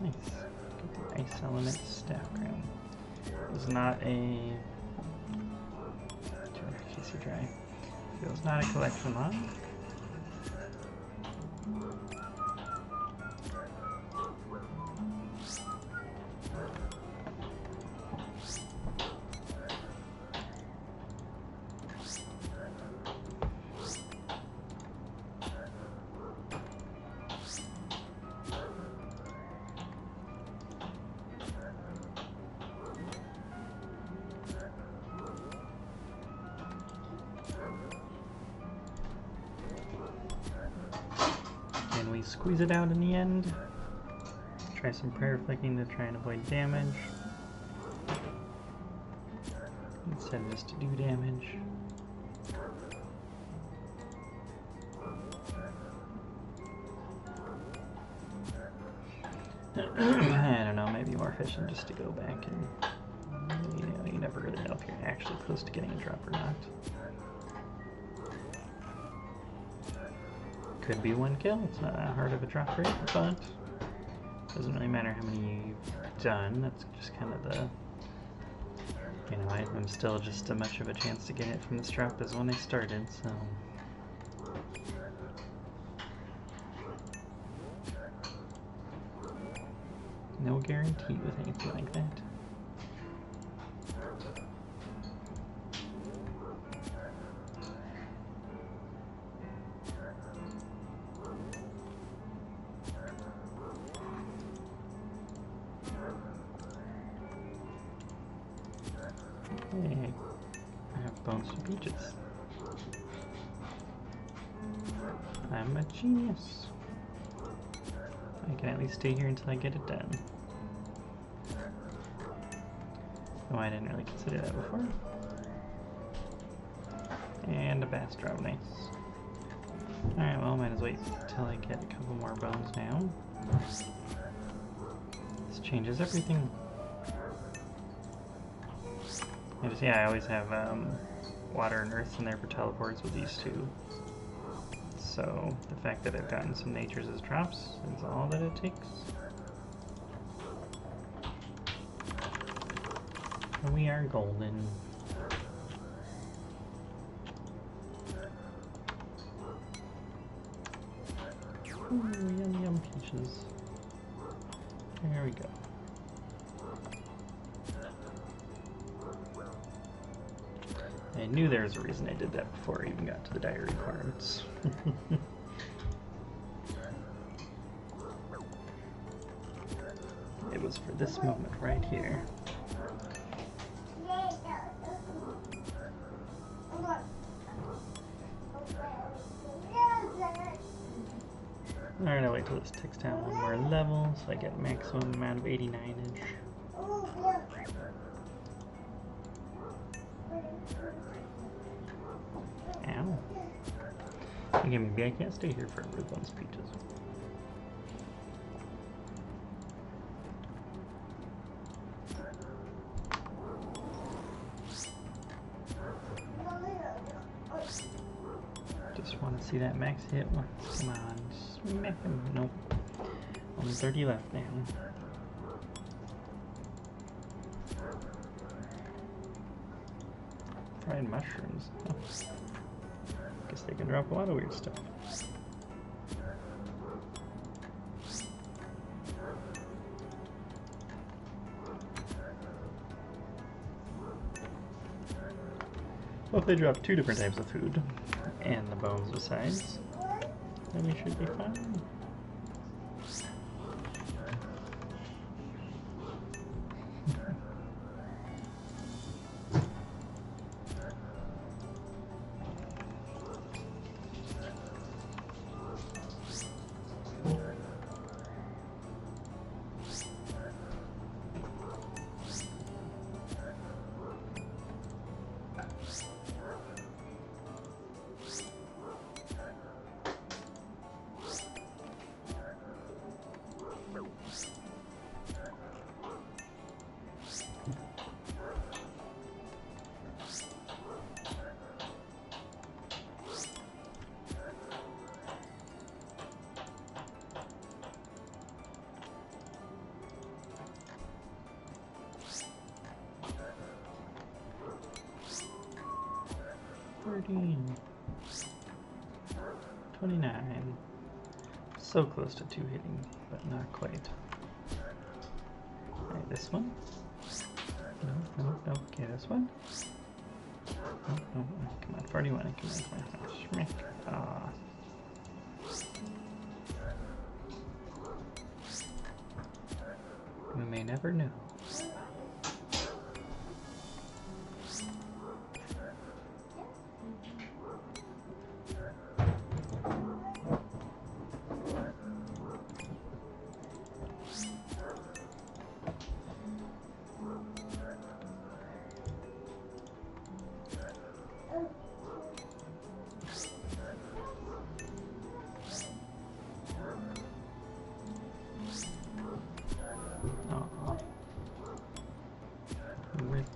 Nice. Get the ice element staff crown. It's not a PC dry. Feels not a collection lot. And we squeeze it out in the end. Try some prayer flicking to try and avoid damage. Instead of just to do damage. I don't know, maybe more efficient just to go back and, you know, you never really know if you're actually close to getting a drop or not. Could be one kill, it's not that hard of a drop rate, but doesn't really matter how many you've done. That's just kind of the, you know, I'm still just as much of a chance to get it from this drop as when I started, so. No guarantee with anything like that. Hey, I have bones and peaches. I'm a genius. I can at least stay here until I get it done. Oh, I didn't really consider that before. And a bass drop, nice. Alright, well, might as well wait until I get a couple more bones now. This changes everything. I always have water and earth in there for teleports with these two. So the fact that I've gotten some natures as drops is all that it takes. And we are golden. Ooh, yum yum peaches. There we go. I knew there was a reason I did that before I even got to the diary requirements. It was for this moment right here. Alright, I'll wait till this ticks down one more level so I get maximum amount of 89-inch. Ow. Okay, maybe I can't stay here forever with those peaches. Just want to see that max hit once. Come on, smack him. Nope. Only 30 left now. Fried mushrooms. Oh. Guess they can drop a lot of weird stuff. Well, if they drop 2 different types of food, and the bones besides, then we should be fine. $29. So close to 2 hitting, but not quite. Okay, this one. No. Okay, this one. No. Come on, 41. Come on. Schmick. Ah. We may never know. Rip.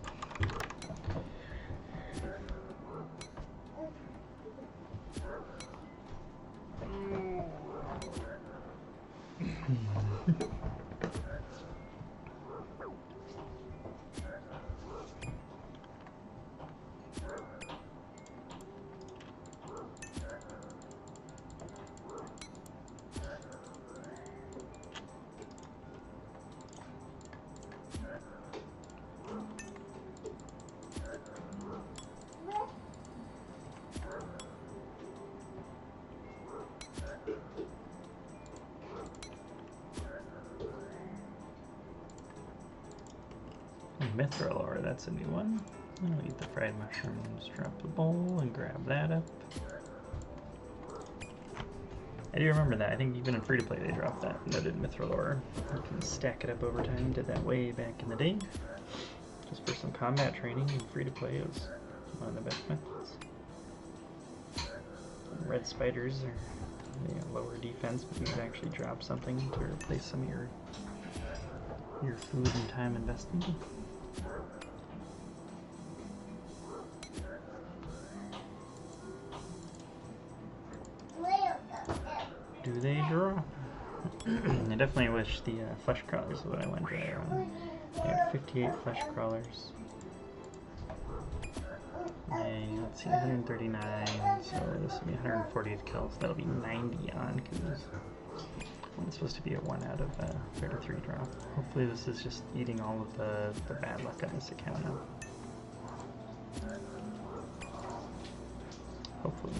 Mithril ore, that's a new one. I'll eat the fried mushrooms, drop the bowl, and grab that up. I do remember that. I think even in free-to-play they dropped that noted mithril ore. You can stack it up over time. Did that way back in the day. Just for some combat training in free-to-play, it was one of the best methods. Red spiders are lower defense, but you could actually drop something to replace some of your food and time investment. Do they drop? I definitely wish the flesh crawlers would have went there. Yeah, 58 flesh crawlers. Yay, let's see, 139, so this will be 140th kills. That'll be 90 on, because it's supposed to be a 1 out of 33 drop. Hopefully this is just eating all of the bad luck on this account now. Hopefully.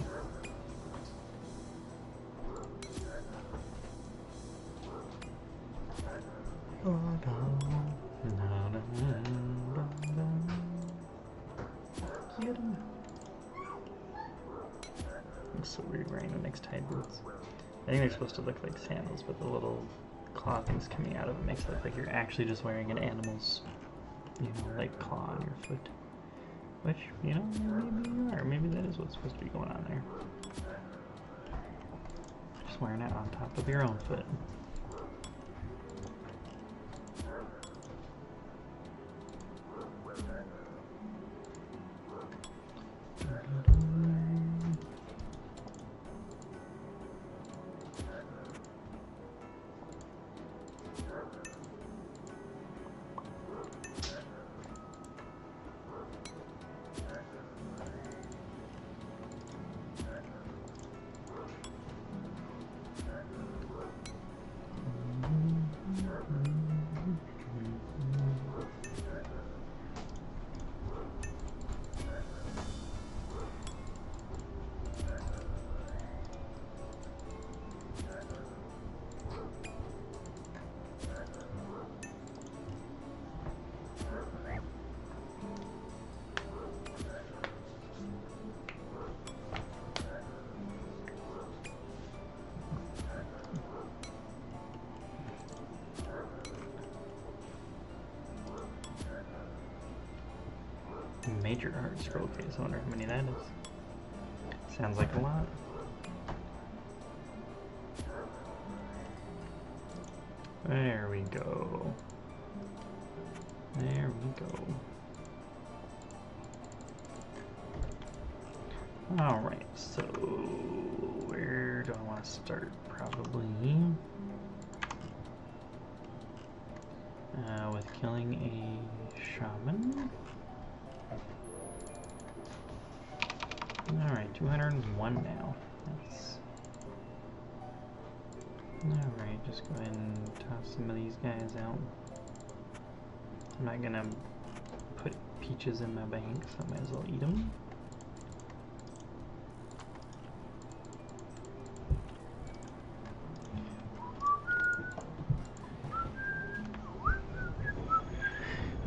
Looks so weird wearing the mixed hide boots. I think they're supposed to look like sandals, but the little claw things coming out of it makes it look like you're actually just wearing an animal's, like claw on your foot. Which, maybe you are. Maybe that is what's supposed to be going on there. Just wearing it on top of your own foot. major hard scroll case. I wonder how many that is. Sounds like a lot. There we go. There we go. Alright, so where do I want to start? Probably with killing a shaman. Alright, 201 now. That's... Alright, just go ahead and toss some of these guys out. I'm not gonna put peaches in my bank, so I might as well eat them.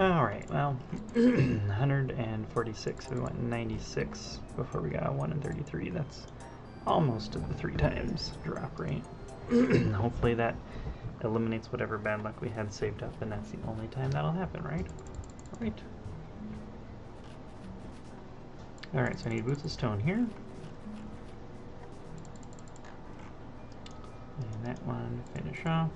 Alright, well, 146, we went 96 before we got 1 and 33. That's almost at the 3 times drop rate. Hopefully that eliminates whatever bad luck we had saved up, and that's the only time that'll happen, right? Right. Alright, so I need boots of stone here. And that one, finish off.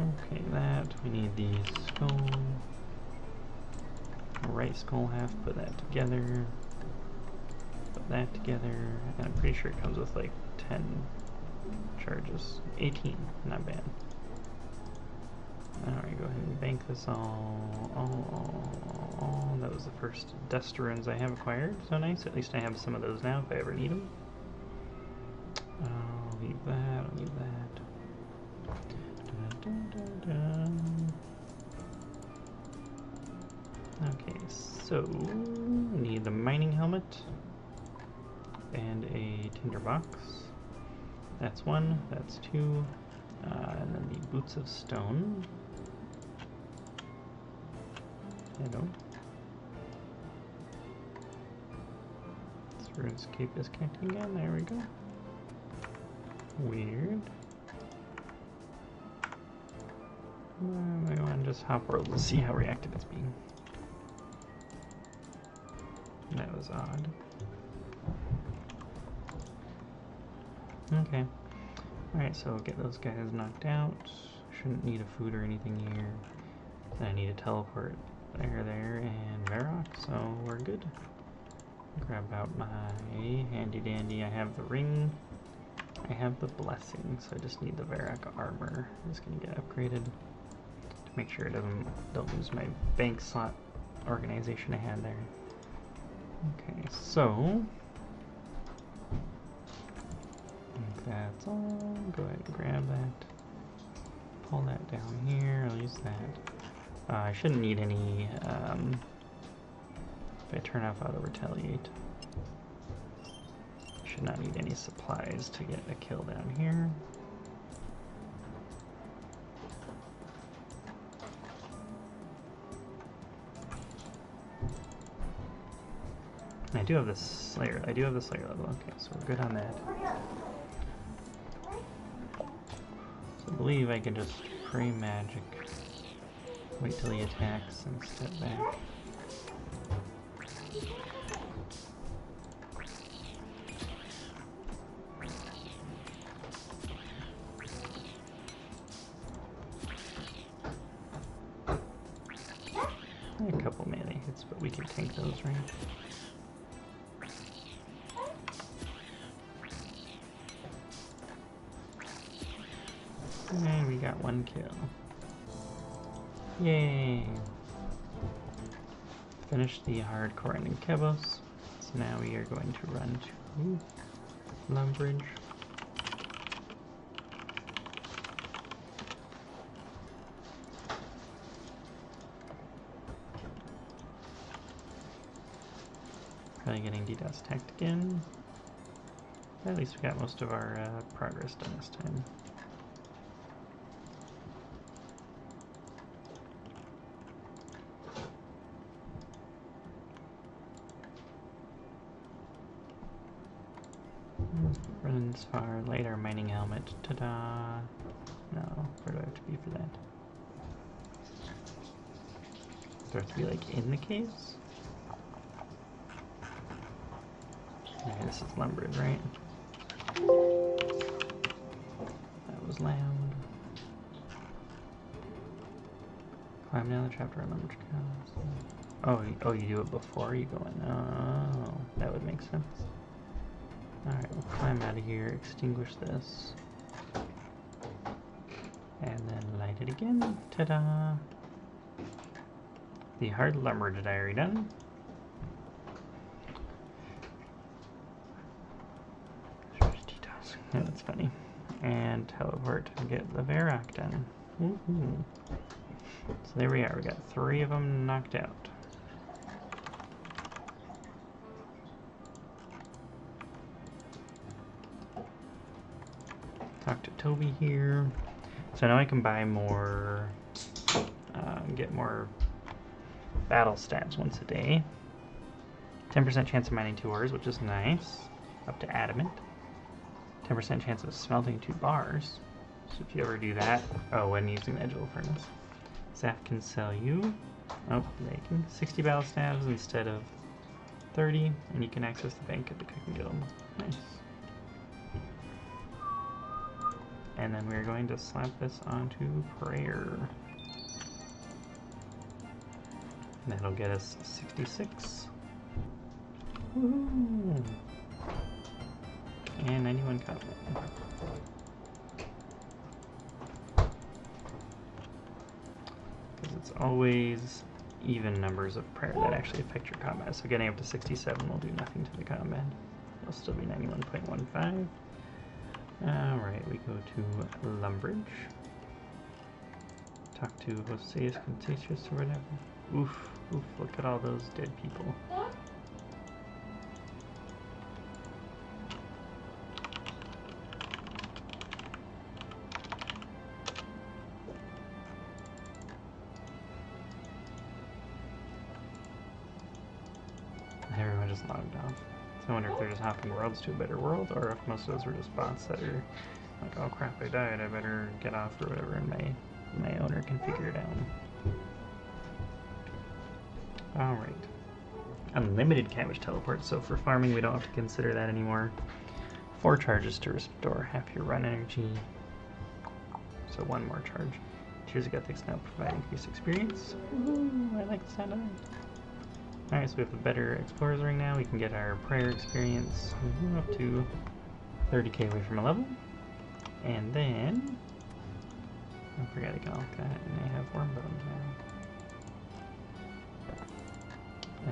Okay, that, we need the skull, right skull half, put that together, put that together, and I'm pretty sure it comes with like 10 charges, 18, not bad. Alright, go ahead and bank this all. That was the first dust runes I have acquired, so nice, at least I have some of those now if I ever need them. I'll leave that, I'll leave that. Okay, so we need the mining helmet and a tinderbox. That's 1, that's 2, and then the boots of stone. Hello. This RuneScape is connecting again, there we go. Weird. I want to just hop world and see how reactive it's being. That was odd. Okay. Alright, so get those guys knocked out. Shouldn't need a food or anything here. Then I need a teleport there, and Varrock, so we're good. Grab out my handy dandy. I have the ring. I have the blessing, so I just need the Varrock armor. It's gonna get upgraded to make sure it don't lose my bank slot organization I had there. Okay, so I think that's all. Go ahead and grab that. Pull that down here. I'll use that. I shouldn't need any if I turn off auto retaliate. Should not need any supplies to get a kill down here. I do have the Slayer. I do have the Slayer level. Okay, so we're good on that. So I believe I can just pray magic. Wait till he attacks and step back. A couple melee hits, but we can tank those, right? And we got 1 kill. Yay! Finished the hardcore ending Kebos. So now we are going to run to Lumbridge. Probably getting DDoS attacked again. At least we got most of our progress done this time. Running Spar, Lidar mining helmet. Ta-da! No, where do I have to be for that? Do I have to be like in the caves? Okay, this is Lumbridge, right? That was loud. Climb down the trapdoor on Lumbridge Castle. Oh, you do it before you go in. Oh, that would make sense. Alright, we'll climb out of here, extinguish this. And then light it again. Ta-da! The hard Lumbridge diary done. Yeah, that's funny. And teleport to get the Varrock done. Woohoo! So there we are, we got 3 of them knocked out. Talk to Toby here. So now I can buy more, get more battle stabs once a day. 10% chance of mining 2 ores, which is nice. Up to adamant. 10% chance of smelting 2 bars. So if you ever do that, when using the Edgewell Furnace. Zaf can sell you, they can 60 battle stabs instead of 30, and you can access the bank at the Cooking Guild. Nice. And then we're going to slap this onto prayer. And that'll get us 66. Woohoo! And 91 combat. Because it's always even numbers of prayer that actually affect your combat. So getting up to 67 will do nothing to the combat. It'll still be 91.15. Alright, we go to Lumbridge. Talk to Hoseus Contentious or whatever. Oof, look at all those dead people. Everyone just logged off. So I wonder if they're just hopping worlds to a better world, or if most of those were just bots that are like, oh crap, I died, I better get off or whatever, and my owner can figure it out. Alright. Unlimited cabbage teleport, so for farming we don't have to consider that anymore. 4 charges to restore half your run energy. So 1 more charge. Tears of Ethics now provide increased experience. Ooh, I like the sound of that. Alright, so we have a better Explorer's Ring now. We can get our prayer experience up to 30k away from a level. And then, I forgot to count that, and they have worm bones now.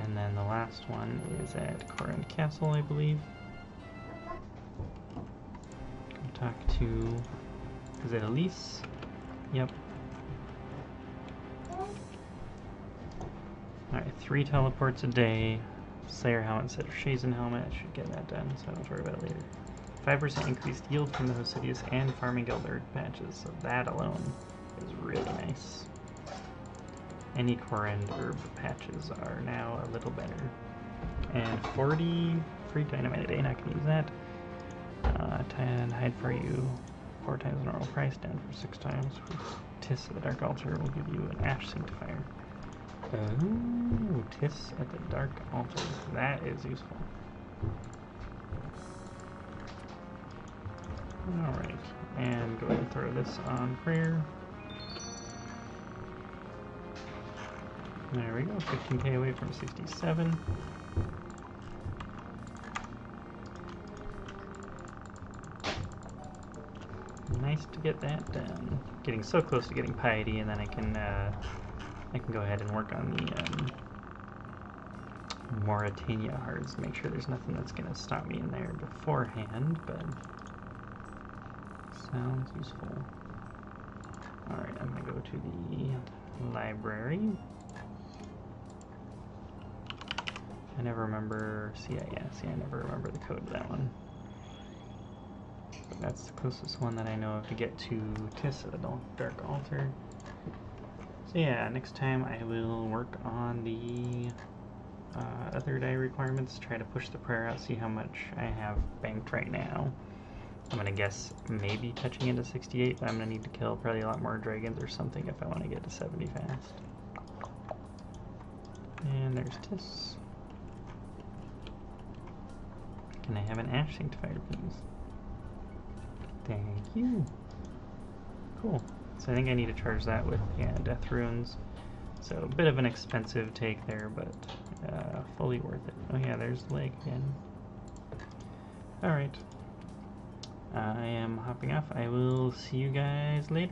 And then the last one is at Corrund Castle, I believe. Go talk to, is it Elise? Yep. Alright, 3 teleports a day. Slayer helmet instead of Shazen helmet. I should get that done, so I don't have to worry about it later. 5% increased yield from the Hosidius and Farming Guild herb patches, so that alone is really nice. Any Corrund herb patches are now a little better. And 40 free dynamite a day, not gonna use that. 10 hide for you, 4 times normal price, down for 6 times. Tiss at the Dark Altar will give you an Ash Sanctifier. Oh, Tiss at the Dark Altar. That is useful. Alright, and go ahead and throw this on prayer. There we go, 15k away from 67. Nice to get that done. Getting so close to getting piety, and then I can go ahead and work on the Mauritania hearts to make sure there's nothing that's going to stop me in there beforehand, but sounds useful. Alright, I'm going to go to the library. I never remember, I never remember the code of that one. But that's the closest one that I know of to get to Tiss at the Dark Altar. So yeah, next time I will work on the other day requirements, try to push the prayer out, see how much I have banked right now. I'm gonna guess maybe touching into 68, but I'm gonna need to kill probably a lot more dragons or something if I want to get to 70 fast. And there's Tis. Can I have an Ash Sanctifier, please? Thank you. Cool. So I think I need to charge that with, yeah, Death Runes. So a bit of an expensive take there, but fully worth it. Oh yeah, there's the lake again. Alright. I am hopping off. I will see you guys later.